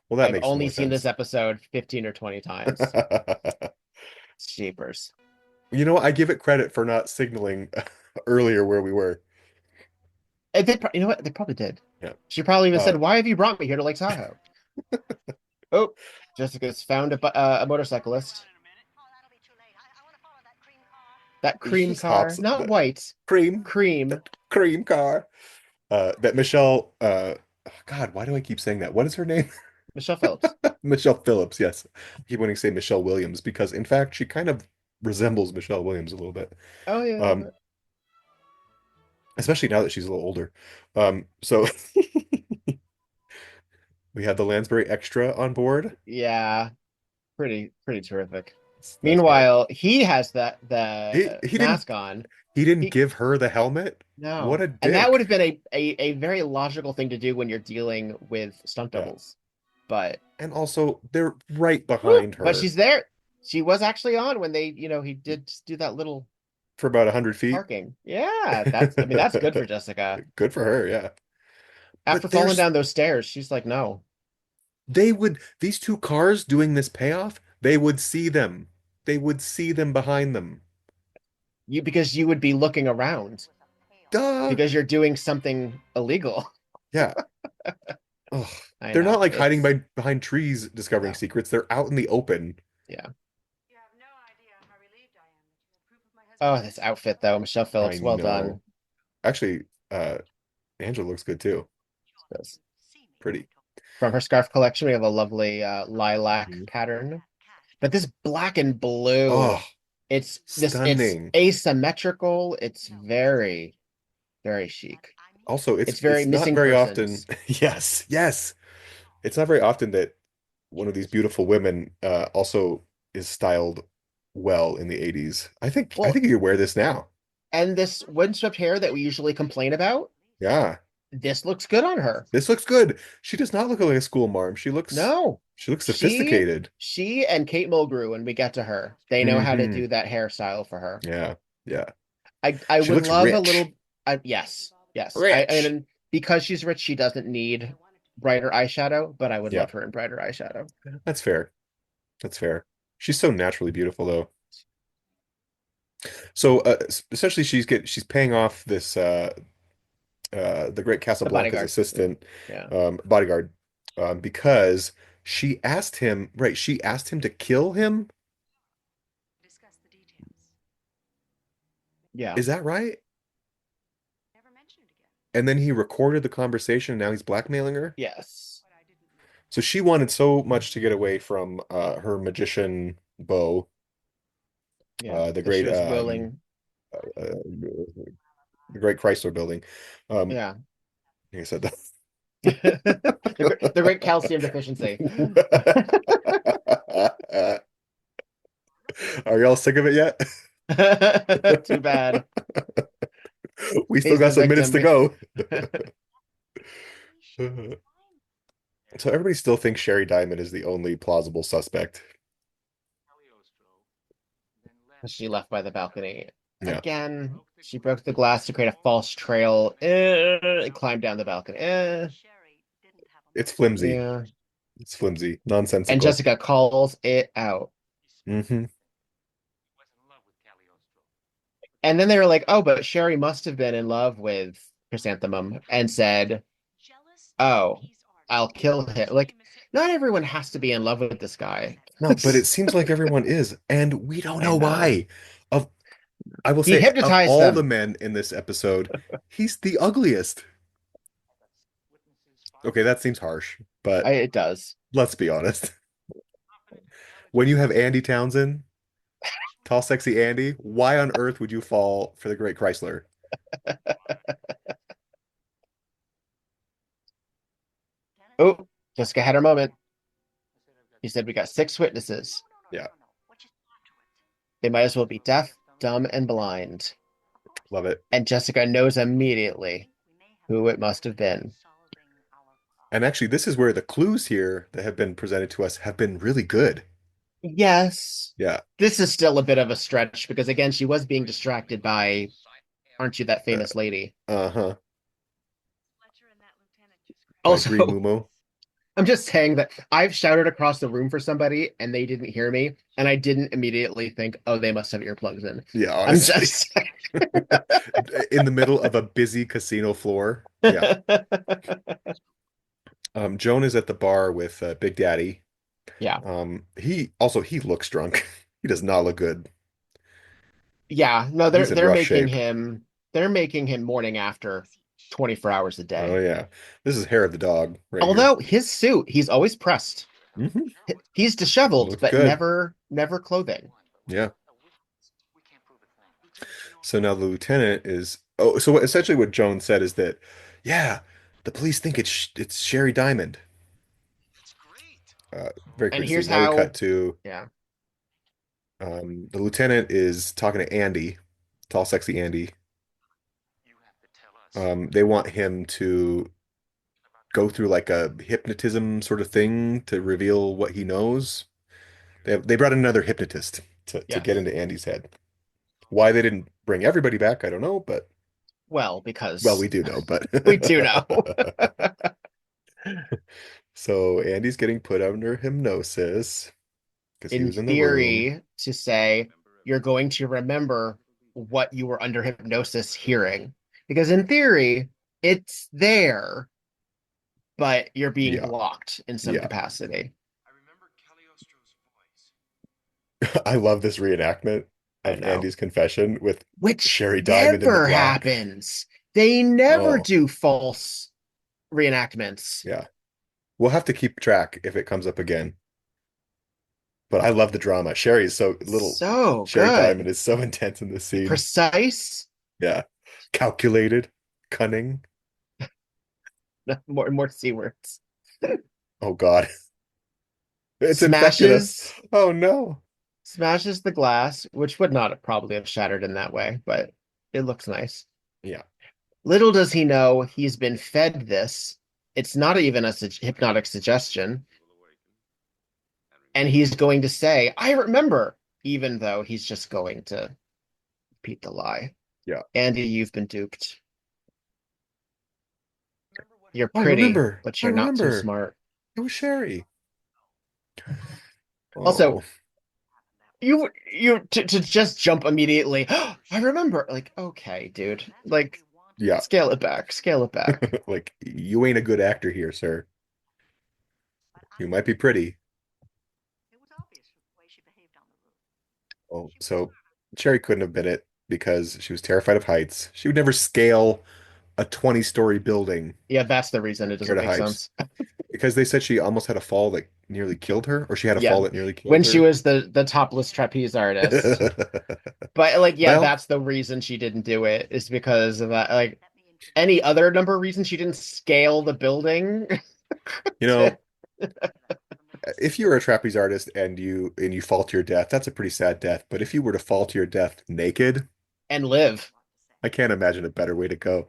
Well, that I've makes only more seen this sense. episode 15 or 20 times. Jeepers. You know, I give it credit for not signaling earlier where we were. You know what? They probably did. Yeah. She probably even Uh, said, "Why have you brought me here to Lake Tahoe?" Oh, Jessica's found a motorcyclist. That she cream just car, hops not the white, cream, cream. that cream car. That Michelle, God, why do I keep saying that? What is her name? Michelle Phillips. Michelle Phillips, yes. I keep wanting to say Michelle Williams because in fact she kind of resembles Michelle Williams a little bit. Oh yeah, a little Um, bit. especially now that she's a little older. So we had the Lansbury Extra on board. Yeah, pretty terrific. That's great. Meanwhile, he has He the he didn't mask on. he didn't He give her the helmet. What No, a and that would have dick. been a very logical thing to do when you're dealing with stunt Yeah. doubles. But And also they're right whew, behind but her she's there. She was actually on when he did just do that little for about 100 feet. parking. Yeah, I mean that's good for Jessica. Good for her, yeah. After But falling there's down those stairs, she's like, no. these two cars doing this payoff, they would see them. They would see them behind them. Because you would be looking around Duh. because you're doing something illegal. Yeah. Ugh. I They're know. not like hiding It's behind trees discovering no. secrets. They're out in the open. Yeah. Oh, this outfit though, Michelle I Phillips, well know. done. Actually, Angela looks good too. Yes. Pretty. From her scarf collection, we have a lovely lilac Mhm. pattern. But this black and blue, Oh, it's stunning. asymmetrical. It's very, very chic. Also, It's very it's not missing very often. persons. Yes, yes. It's not very often that one of these beautiful women also is styled well in the 80s. I Well, think you could wear this now. and this windswept hair that we usually complain about, Yeah. this looks good on her. This looks good. She does not look like a school marm. No, She looks she sophisticated. she and Kate Mulgrew, when we get to her, they know how to Hmm. do that hairstyle for her. Yeah. Yeah. I She would looks love a rich. little. Yes, yes. I Rich. mean, because she's rich, she doesn't need brighter eyeshadow, but I would Yeah, love her in brighter eyeshadow. that's fair. That's fair. She's so naturally beautiful though. So essentially she's paying off this the Great The Casablanca's bodyguard. assistant Yeah. bodyguard because she asked him to kill him. Yeah. Is that right? And then he recorded the conversation and now he's blackmailing her. Yes. So she wanted so much to get away from her magician beau, Yeah. the That she great was willing. the Great Chrysler building. Um, Yeah. I think I said that. The great calcium deficiency. Are y'all sick of it yet? Too bad. We still He's got the some minutes victim. to go. So everybody still thinks Sherry Diamond is the only plausible suspect. She left by the balcony. Yeah, Again, she broke the glass to create a false trail. Climbed down the balcony. it's flimsy. Yeah. It's flimsy, And nonsensical. Jessica calls it out. Hmm. And then they were like, oh, but Sherry must have been in love with Chrysanthemum and said, oh, I'll kill him. Like, not everyone has to be in love with this guy. No, but it seems like everyone is, and we don't I know know. why. Of I will He say, of hypnotized all the them. men in this episode, he's the ugliest. Okay, that seems harsh, but It does. let's be honest. When you have Andy Townsend, tall, sexy Andy, why on earth would you fall for the Great Chrysler? Oh, Jessica had her moment. He said, we got 6 witnesses. Yeah, They might as well be deaf, dumb, and blind. love it. And Jessica knows immediately who it must have been. And actually, this is where the clues here that have been presented to us have been really good. Yes, Yeah. this is still a bit of a stretch because, again, she was being distracted by, aren't you that famous lady? Uh-huh. By Brie Also, Mumo. I'm just saying that I've shouted across the room for somebody and they didn't hear me, and I didn't immediately think, oh, they must have earplugs in. Yeah, I'm honestly. just In the middle of a busy casino floor. Yeah. Joan is at the bar with Big Daddy. Yeah. He looks drunk. He does not look good. Yeah. No, He's in they're rough making shape. him they're making him morning after 24 hours a Oh day. yeah. This is hair of the dog right here. Although his suit, he's always pressed. Hmm. He's disheveled, Looks but good. never clothing. Yeah. So now the lieutenant is so essentially what Joan said is that, yeah, the police think it's Sherry Diamond. Very And courtesy. here's Now we cut how, to yeah. the lieutenant is talking to Andy, tall, sexy Andy. They want him to go through like a hypnotism sort of thing to reveal what he knows. They brought in another hypnotist to get Yes. into Andy's head. Why they didn't bring everybody back, I don't know, but Well, well, we because do know, but we do know. so Andy's getting put under hypnosis because he In was in the room. theory, to say you're going to remember what you were under hypnosis hearing. Because in theory, it's there, but you're being Yeah, blocked in some yeah. capacity. I love this reenactment I of know. Andy's confession with Which Sherry Diamond in the never black. happens. They never Oh, do false reenactments. yeah. We'll have to keep track if it comes up again. But I love the drama. So Sherry Diamond good. is so intense in this scene. Precise. Yeah. Calculated, cunning. More C words. Oh God. It's infected us. Smashes Oh no. smashes the glass, which would not have probably have shattered in that way, but it looks nice. Yeah. Little does he know he's been fed this. It's not even a hypnotic suggestion. And he's going to say, I remember, even though he's just going to repeat the lie. Yeah. Andy, you've been duped. You're I pretty, remember. but I you're not too remember. smart. It was Sherry. Also, Oh, to just jump immediately. I remember. Like, okay, dude. Like, yeah. scale it back. Scale it back. Like you ain't a good actor here, sir. You might be pretty. Oh, so Sherry couldn't have been it because she was terrified of heights. She would never scale a 20-story building, Yeah, that's the reason it scared doesn't of make heights. sense. Because they said she almost had a fall that nearly killed her, or she had a Yeah. fall that nearly When killed she her. was the topless trapeze artist. But like, yeah, Well, that's the reason she didn't do it, is because of that. Like, any other number of reasons she didn't scale the building you know, if you're a trapeze artist and you fall to your death, that's a pretty sad death. But if you were to fall to your death naked, and live. I can't imagine a better way to go.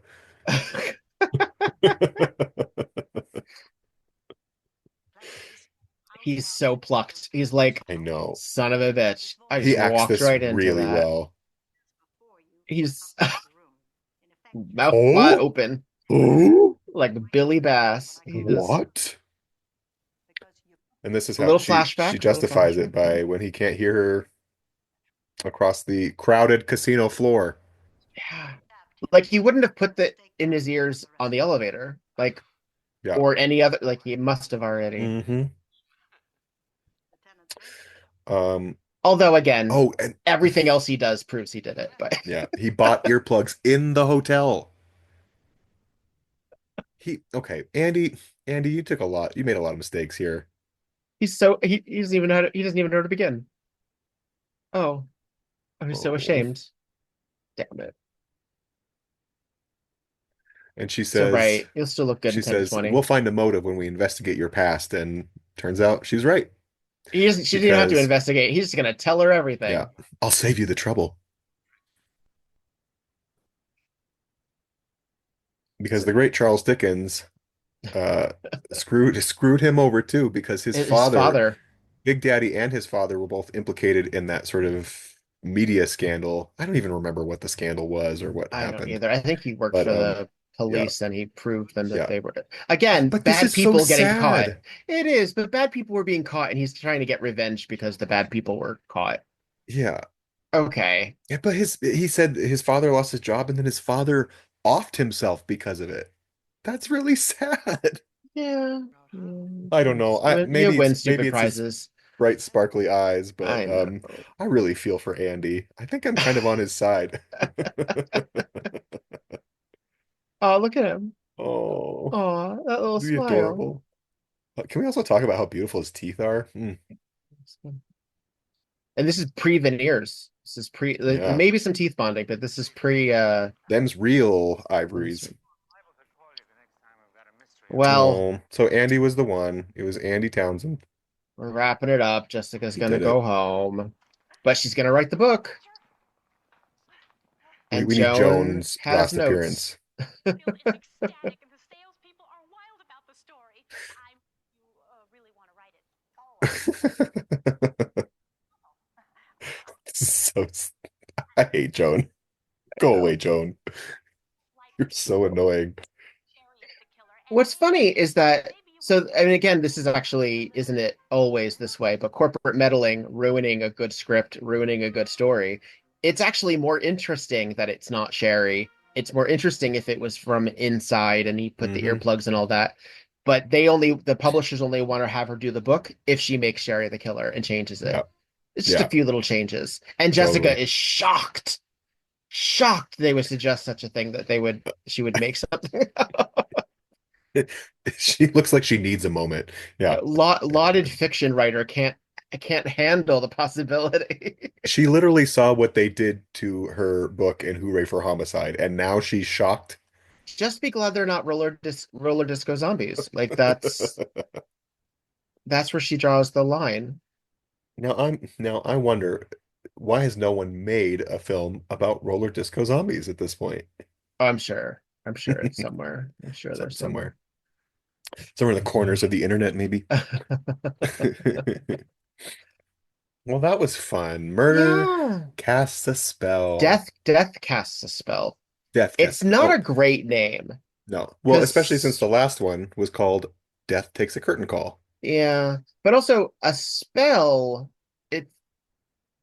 He's so plucked. He's like, I know. son of a bitch. I He just acts walked this right into really that. well. He's mouth wide Oh, open, oh, like Billy Bass. He's what? And this is a how little she flashback, a little justifies it flashback. Yeah. by when he can't hear her across the crowded casino floor. Yeah. Like he wouldn't have put the in his ears on the elevator, like Yeah. or any other. Like he must have already. Hmm. Lieutenant Baker. Um, Although again, oh, and everything else he does proves he did it. But yeah, he bought earplugs in the hotel. Okay, Andy, you took a lot. You made a lot of mistakes here. he doesn't even he doesn't even know how to begin. Oh, I'm so Oh. ashamed. Damn it. And It's all right. You'll still look good in she 10 to says, we'll 20. find a motive when we investigate your past. And turns out she's right She doesn't even have to because, investigate. He's just gonna tell her yeah, everything. I'll save you the trouble. Because So, the great Charles Dickens uh screwed him over too because his his father, father, Big Daddy and his father were both implicated in that sort of media scandal. I don't even remember what the scandal was or what I don't happened. either. I think he worked But for the yeah, police and he proved them that yeah. they were again But this bad is so people getting caught. sad. It is, but bad people were being caught and he's trying to get revenge because the bad people were caught. Yeah. Okay. Yeah, but he said his father lost his job and then his father offed himself because of it. That's really sad. Yeah. I don't know. You win Maybe stupid it's his prizes. bright sparkly eyes, I but know. I really feel for Andy. I think I'm kind of on his side. Oh, look at him. Oh, Oh, that little isn't he smile. adorable? Can we also talk about how beautiful his teeth are? And this is pre-veneers. This is pre Yeah, maybe some teeth bonding, but this is pre them's real ivories. well, Oh, so Andy was the one. It was Andy Townsend. we're wrapping it up. Jessica's He gonna did go it. home, but she's gonna write the book. And We need Joan Joan's has last notes. appearance. Really ecstatic, and the salespeople are wild about the story. You really want to write it? So I hate Joan. Go away, Joan. You're so annoying. What's funny is that so I mean again, this is actually isn't it always this way, but corporate meddling ruining a good script, ruining a good story. It's actually more interesting that it's not Sherry. It's more interesting if it was from inside and he put the Hmm. earplugs and all that. But the publishers only want to have her do the book if she makes Sherry the killer and changes Yeah, it. It's just a yeah, few little changes. And Jessica totally. is shocked they would suggest such a thing that she would make something. She looks like she needs a moment. Yeah. Lauded fiction writer can't handle the possibility. She literally saw what they did to her book in Hooray for Homicide, and now she's shocked. Just be glad they're not roller disco zombies. Like that's where she draws the line. Now I wonder why has no one made a film about roller disco zombies at this point? Oh, I'm sure. I'm sure it's somewhere. I'm sure there's somewhere. Somewhere. Somewhere in the corners of the internet, maybe. Well, that was fun. Murder Yeah. casts a spell. Death casts a spell. Death It's casts. not a Oh, great name no. Well, especially since because the last one was called Death Takes a Curtain Call. yeah, but also a spell. It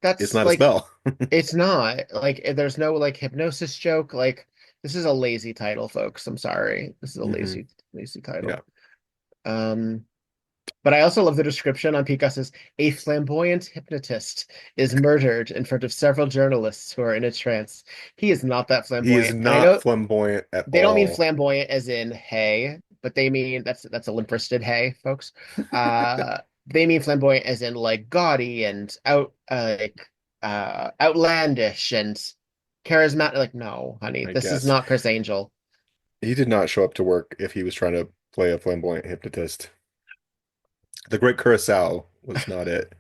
It's that's not a like spell. it's not like there's no like hypnosis joke. Like this is a lazy title, folks. I'm sorry. This is a Hmm. lazy Yeah. title. Um, but I also love the description on Picas says a flamboyant hypnotist is murdered in front of several journalists who are in a trance. He is not that He is flamboyant. And I not know flamboyant at they don't mean all. flamboyant as in hey, but they mean that's a limp-wristed hey, folks. Uh, they mean flamboyant as in like gaudy and outlandish and charismatic. Like, no, honey, I this is guess. not Chris Angel. He did not show up to work if he was trying to play a flamboyant hypnotist. The Great Curacao was not it.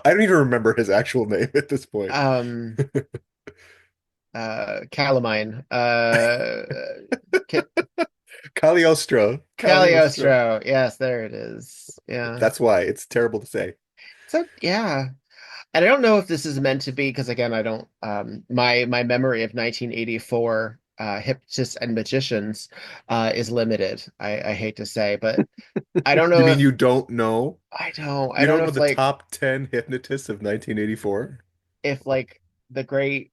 I don't even remember his actual name at this point. Um, Calamine, Ca- Cagliostro. Cagliostro. Cagliostro. Yes, there it is. Yeah. That's why it's terrible to say. So yeah, and I don't know if this is meant to be because again, I don't. My memory of 1984 hypnotists and magicians is limited. I hate to say, but I don't You know mean if you don't know? I don't. I You don't don't know know if the like top 10 hypnotists of 1984? if like the Great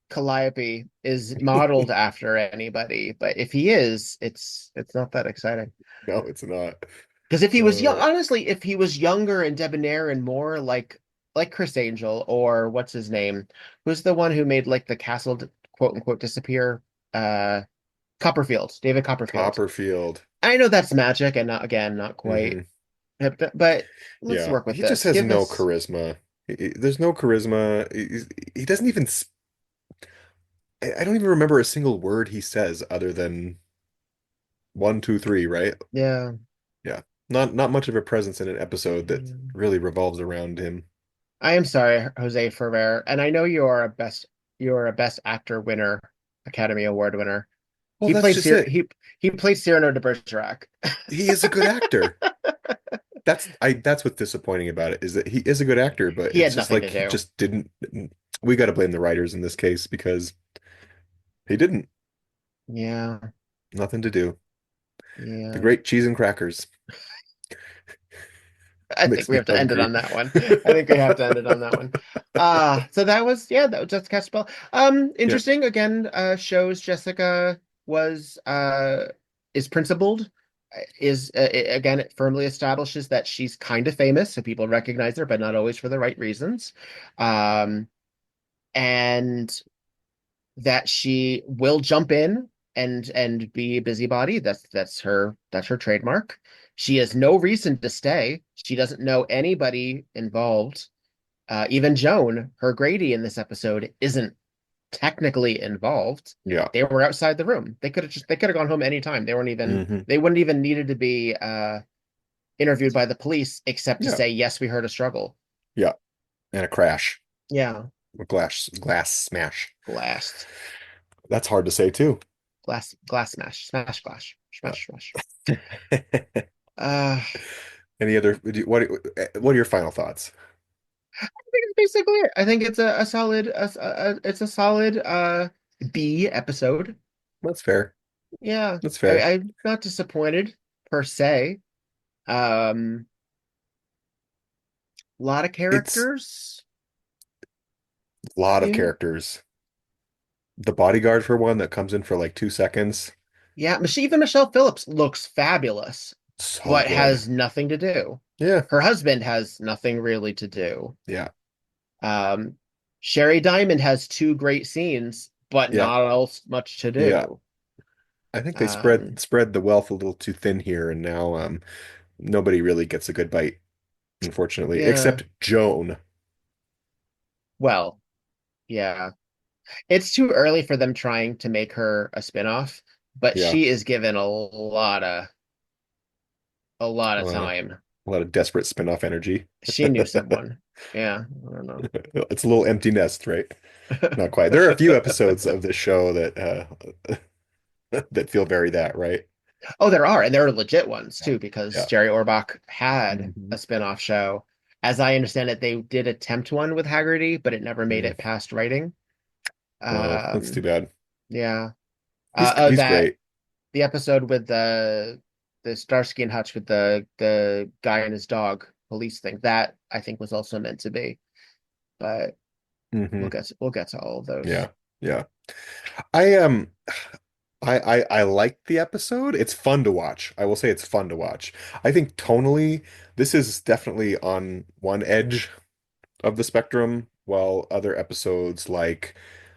Calliope is modeled after anybody, but if he is, it's not that exciting. No, it's not. Because if he was young, Uh, honestly, if he was younger and debonair and more like Chris Angel or what's his name, who's the one who made like the castle quote unquote disappear? Uh, Copperfield, David Copperfield. Copperfield. I know that's magic and not again, not quite, Hmm. but let's Yeah, work with he just this. has Give no us, charisma. There's no charisma. He doesn't even. I don't even remember a single word he says other than one, two, three, right? yeah. Yeah, not much of a presence in an episode that really revolves around him. I am sorry, Jose Ferrer, and I know you're a best actor winner, Academy Award winner. Well, that's just it. He played Cyrano de Bergerac. He is a good actor. That's what's disappointing about it is that he is a good actor, but He it's had just nothing like to he do. just didn't. We got to blame the writers in this case because he didn't. Yeah, Nothing to do. The yeah. great cheese and crackers I think makes we me have to end it hungry. on that one. I think we have to end it on that one. So that was just Catch Spell. Yeah, Interesting. Again, shows Jessica was is principled. Again, it firmly establishes that she's kind of famous, so people recognize her, but not always for the right reasons. Um, and that she will jump in and be a busybody. That's her trademark. She has no reason to stay. She doesn't know anybody involved. Even Joan, her Grady in this episode, isn't technically involved. yeah. They were outside the room. They could have gone home anytime. Hmm. They wouldn't even needed to be interviewed by the police except to Yeah, say yes, we heard a struggle. yeah. And a crash, Yeah, a glass smash. blast. That's hard to say too. Glass smash, smash glass, Yeah. smash smash. Uh, Any other? What are your final thoughts? I think it's basically it. I think it's a solid it's a solid B episode. That's fair. Yeah. That's fair. I'm not disappointed per se. A lot of It's characters. a lot of Yeah. characters. The bodyguard for one that comes in for like 2 seconds. Yeah, even Michelle Phillips looks fabulous, So but good. has nothing to do. Yeah. Her husband has nothing really to do. Yeah. Um, Sherry Diamond has two great scenes, but Yeah. not else much to Yeah. do. I think they Um, spread the wealth a little too thin here, and now nobody really gets a good bite, unfortunately, yeah. except Joan. Well, yeah. It's too early for them trying to make her a spinoff, but Yeah. she is given a lot of Uh, time. a lot of desperate spin-off energy. She knew someone. Yeah, I don't know. It's a little empty nest, right? Not quite. There are a few episodes of this show that that feel very that, right? Oh, there are, and there are legit ones Yeah. too, because Yeah. Jerry Orbach had a Hmm. spinoff show. As I understand it, they did attempt one with Haggerty, but it never made Mm. it past writing. Oh, that's too Um, bad. yeah. He's That great. the episode with the Starsky and Hutch with the guy and his dog police thing, that I think was also meant to be, but Hmm. we'll get to all of those. Yeah. Yeah. I I like the episode. It's fun to watch. I will say it's fun to watch. I think tonally, this is definitely on one edge of the spectrum, while other episodes like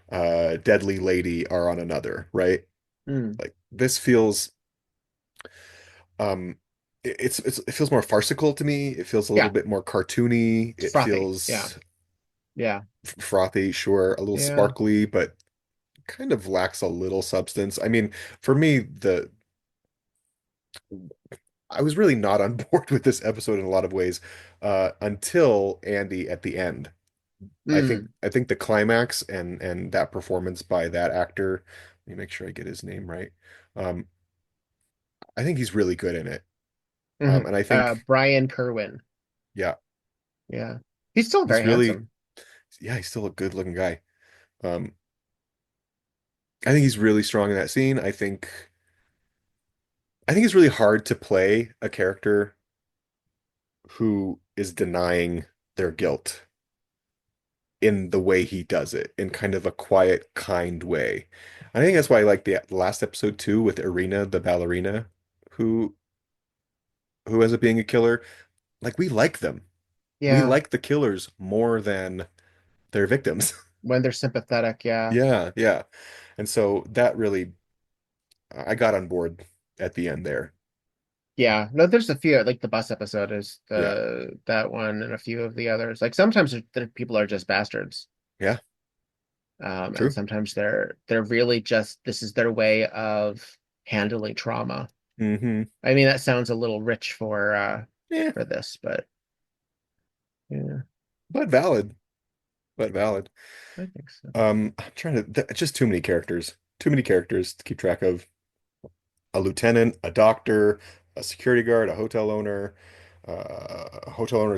Deadly Lady are on another, right? Mm, Like this feels um it feels more farcical to me. It feels a little yeah, bit more cartoony. it's It frothy. Yeah, feels yeah, frothy, sure, a little yeah. sparkly, but kind of lacks a little substance. I mean, for me, the I was really not on board with this episode in a lot of ways until Andy at the end. Mm, I think the climax and that performance by that actor, let me make sure I get his name right. Um, I think he's really good in it. hmm. And I think, Brian Kerwin. yeah, Yeah, he's still he's very really, handsome. yeah, he's still a good looking guy. Um, I think he's really strong in that scene. I think it's really hard to play a character who is denying their guilt. in the way he does it, in kind of a quiet, kind way. I think that's why I like the last episode too with Irina, the ballerina, who ends up being a killer. Like we like them. We Yeah, like the killers more than their victims. when they're sympathetic, yeah. Yeah, yeah. And so that really, I got on board at the end there. Yeah, no, there's a few like the bus episode is Yeah, the that one and a few of the others. Like sometimes people are just bastards, yeah, and true. sometimes they're really just this is their way of handling trauma. Hmm. I mean, that sounds a little rich Yeah, for this, but yeah, but valid, but valid. I think so. I'm trying to, just too many characters to keep track of. A lieutenant, a doctor, a security guard, a hotel owner's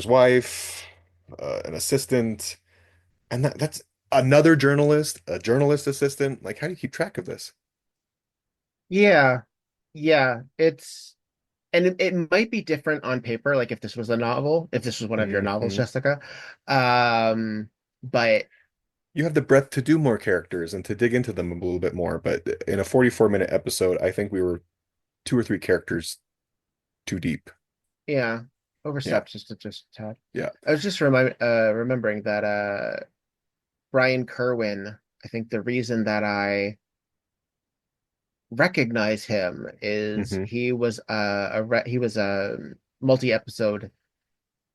wife, an assistant, and that's another journalist, a journalist assistant. Like, how do you keep track of this? Yeah, yeah, it's and it might be different on paper, like if this was a novel, if this was one of your novels, Hmm. Jessica. But You have the breadth to do more characters and to dig into them a little bit more, but in a 44-minute episode, I think we were two or three characters too deep. yeah, Yeah, overstepped just a tad. yeah. I was just remembering that Brian Kerwin, I think the reason that I recognize him is Hmm. he was a multi-episode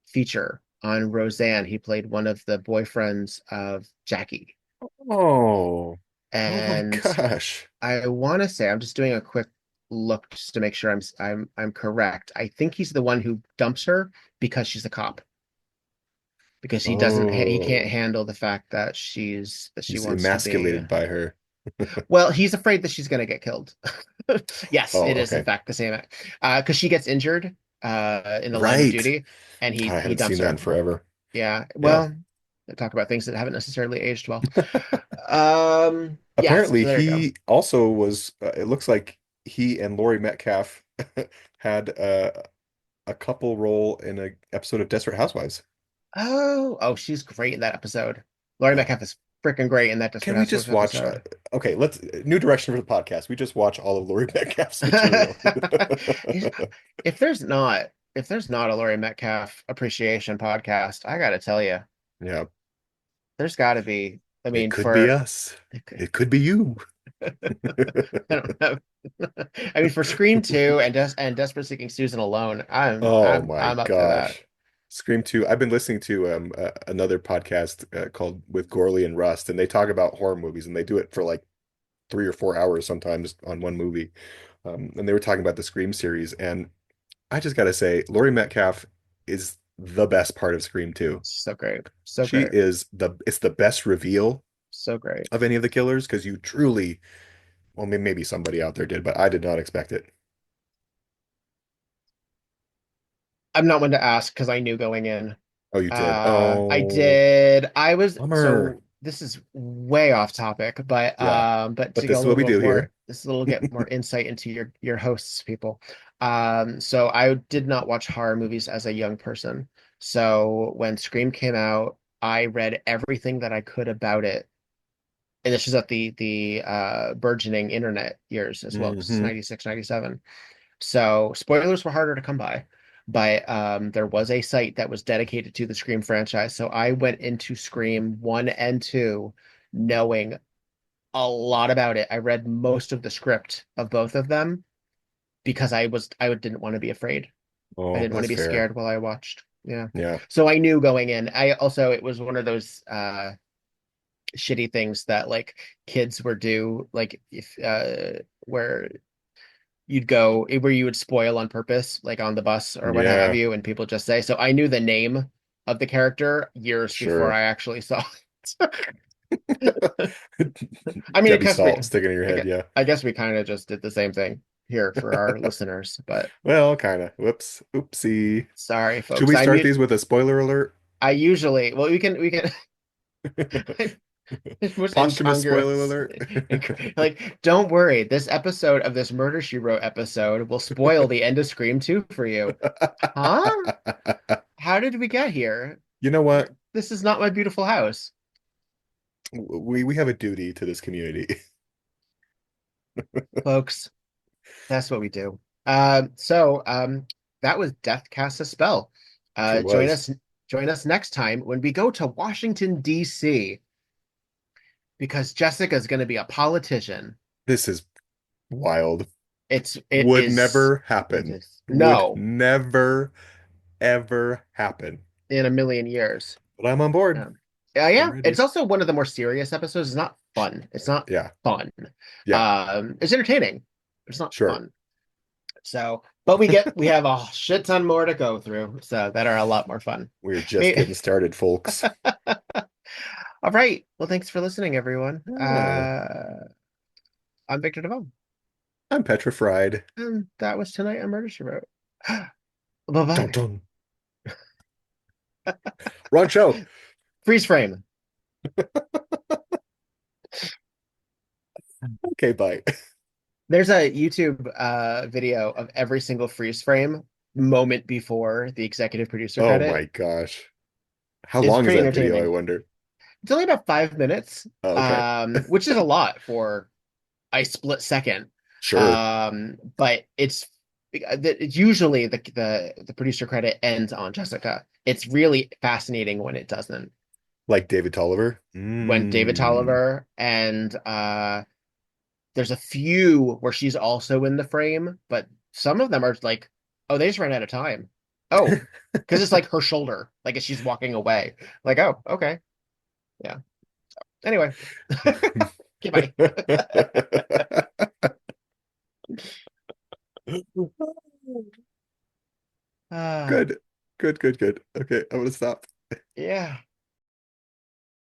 feature on Roseanne. He played one of the boyfriends of Jackie. Oh, oh my And gosh. I want to say I'm just doing a quick look just to make sure I'm correct. I think he's the one who dumps her because she's a cop. Because he can't Oh, handle the fact that she he's wants to be. emasculated by her. Well, he's afraid that she's going to get killed. Yes, Oh, it is in okay. fact the same act. Because she gets injured in the line of Right. duty, and God, I he haven't dumps seen that in her. forever. Yeah. Yeah. Well, they talk about things that haven't necessarily aged well. Yes. Apparently, So there you go. he also was, it looks like he and Laurie Metcalf had a couple role in an episode of Desperate Housewives. Oh, she's great in that episode. Laurie Oh, Metcalf is freaking great in that can Desperate we Housewives just watch? episode. Okay, let's new direction for the podcast. We just watch all of Laurie Metcalf's material. Is- if there's not a Laurie Metcalf appreciation podcast, I gotta tell you, Yeah, there's got to be. I it mean, could be for us. It could be you. I don't know. I mean, for Scream 2 and Desperate Seeking Susan alone, Oh my I'm up for that. gosh. Scream 2. I've been listening to another podcast called With Gorley and Rust, and they talk about horror movies, and they do it for like 3 or 4 hours sometimes on one movie. And they were talking about the Scream series, and I just gotta say, Laurie Metcalf is the best part of Scream 2. So great. So She great. is it's the best reveal So great. of any of the killers because you truly, well, maybe somebody out there did, but I did not expect it. I'm not one to ask because I knew going in. Oh, you did. I Oh, did. I was bummer. so this is way off topic, Yeah, but but to go this a is what little we bit do more, here. this little get more insight into your hosts, people. So I did not watch horror movies as a young person. So when Scream came out, I read everything that I could about it. And this was at the burgeoning internet years as well, 'cause it's Hmm. 96, 97. So spoilers were harder to come by, but there was a site that was dedicated to the Scream franchise. So I went into Scream 1 and 2 knowing a lot about it. I read most of the script of both of them because I didn't want to be afraid. I Oh, didn't want to that's be fair. scared while I watched. Yeah. Yeah. So I knew going in. I also it was one of those shitty things that like kids were do like if where you'd go where you would spoil on purpose, like on the bus or what have Yeah, you, and people just say. So I knew the name of the character years before sure. I actually saw it. I mean, Debbie Salt sticking in your I head. guess, Yeah. I guess we kind of just did the same thing here for our listeners, but Well, kind of. Whoops. Oopsie. sorry, Should folks. we start these with a spoiler alert? I usually, well, we can, most Posthumous spoiler incongruous. alert. Like, don't worry, this episode of this Murder She Wrote episode will spoil the end of Scream 2 for you. Huh? How did we get here? You know what? This is not my beautiful house. We have a duty to this community. Folks. That's what we do. That was Death Casts a Spell. Sure Join was. us next time when we go to Washington, D.C., because Jessica's going to be a politician. This is wild. It Would is never happen. Would no never, ever happen. in a million years. But I'm on board. I'm Yeah, ready. it's also one of the more serious episodes. It's not fun. It's not Yeah. fun. Yeah. It's entertaining. It's not Sure. fun. So, but we have a shit ton more to go through, so that are a lot more fun. We're just getting started, folks. All right. Well, thanks for listening, everyone. Yeah. I'm Victor Devon. I'm petrified. And that was Tonight on Murder, She Wrote. Dun Bye-bye. dun. Wrong show. Freeze frame. Okay, bye. There's a YouTube video of every single freeze frame moment before the executive producer Oh credit. my gosh. How It's long is pretty that video, I entertaining. wonder? It's only about 5 minutes, Oh, okay. which is a lot for a split second. Sure. But it's usually the producer credit ends on Jessica. It's really fascinating when it doesn't. Like David Tolliver. When David Tolliver and there's a few where she's also in the frame, but some of them are like, oh, they just ran out of time. Oh, because it's like her shoulder, like as she's walking away. Like, oh, okay. Yeah. Anyway. Okay, bye. Good. Good, good, good. Okay, I'm gonna stop. Yeah.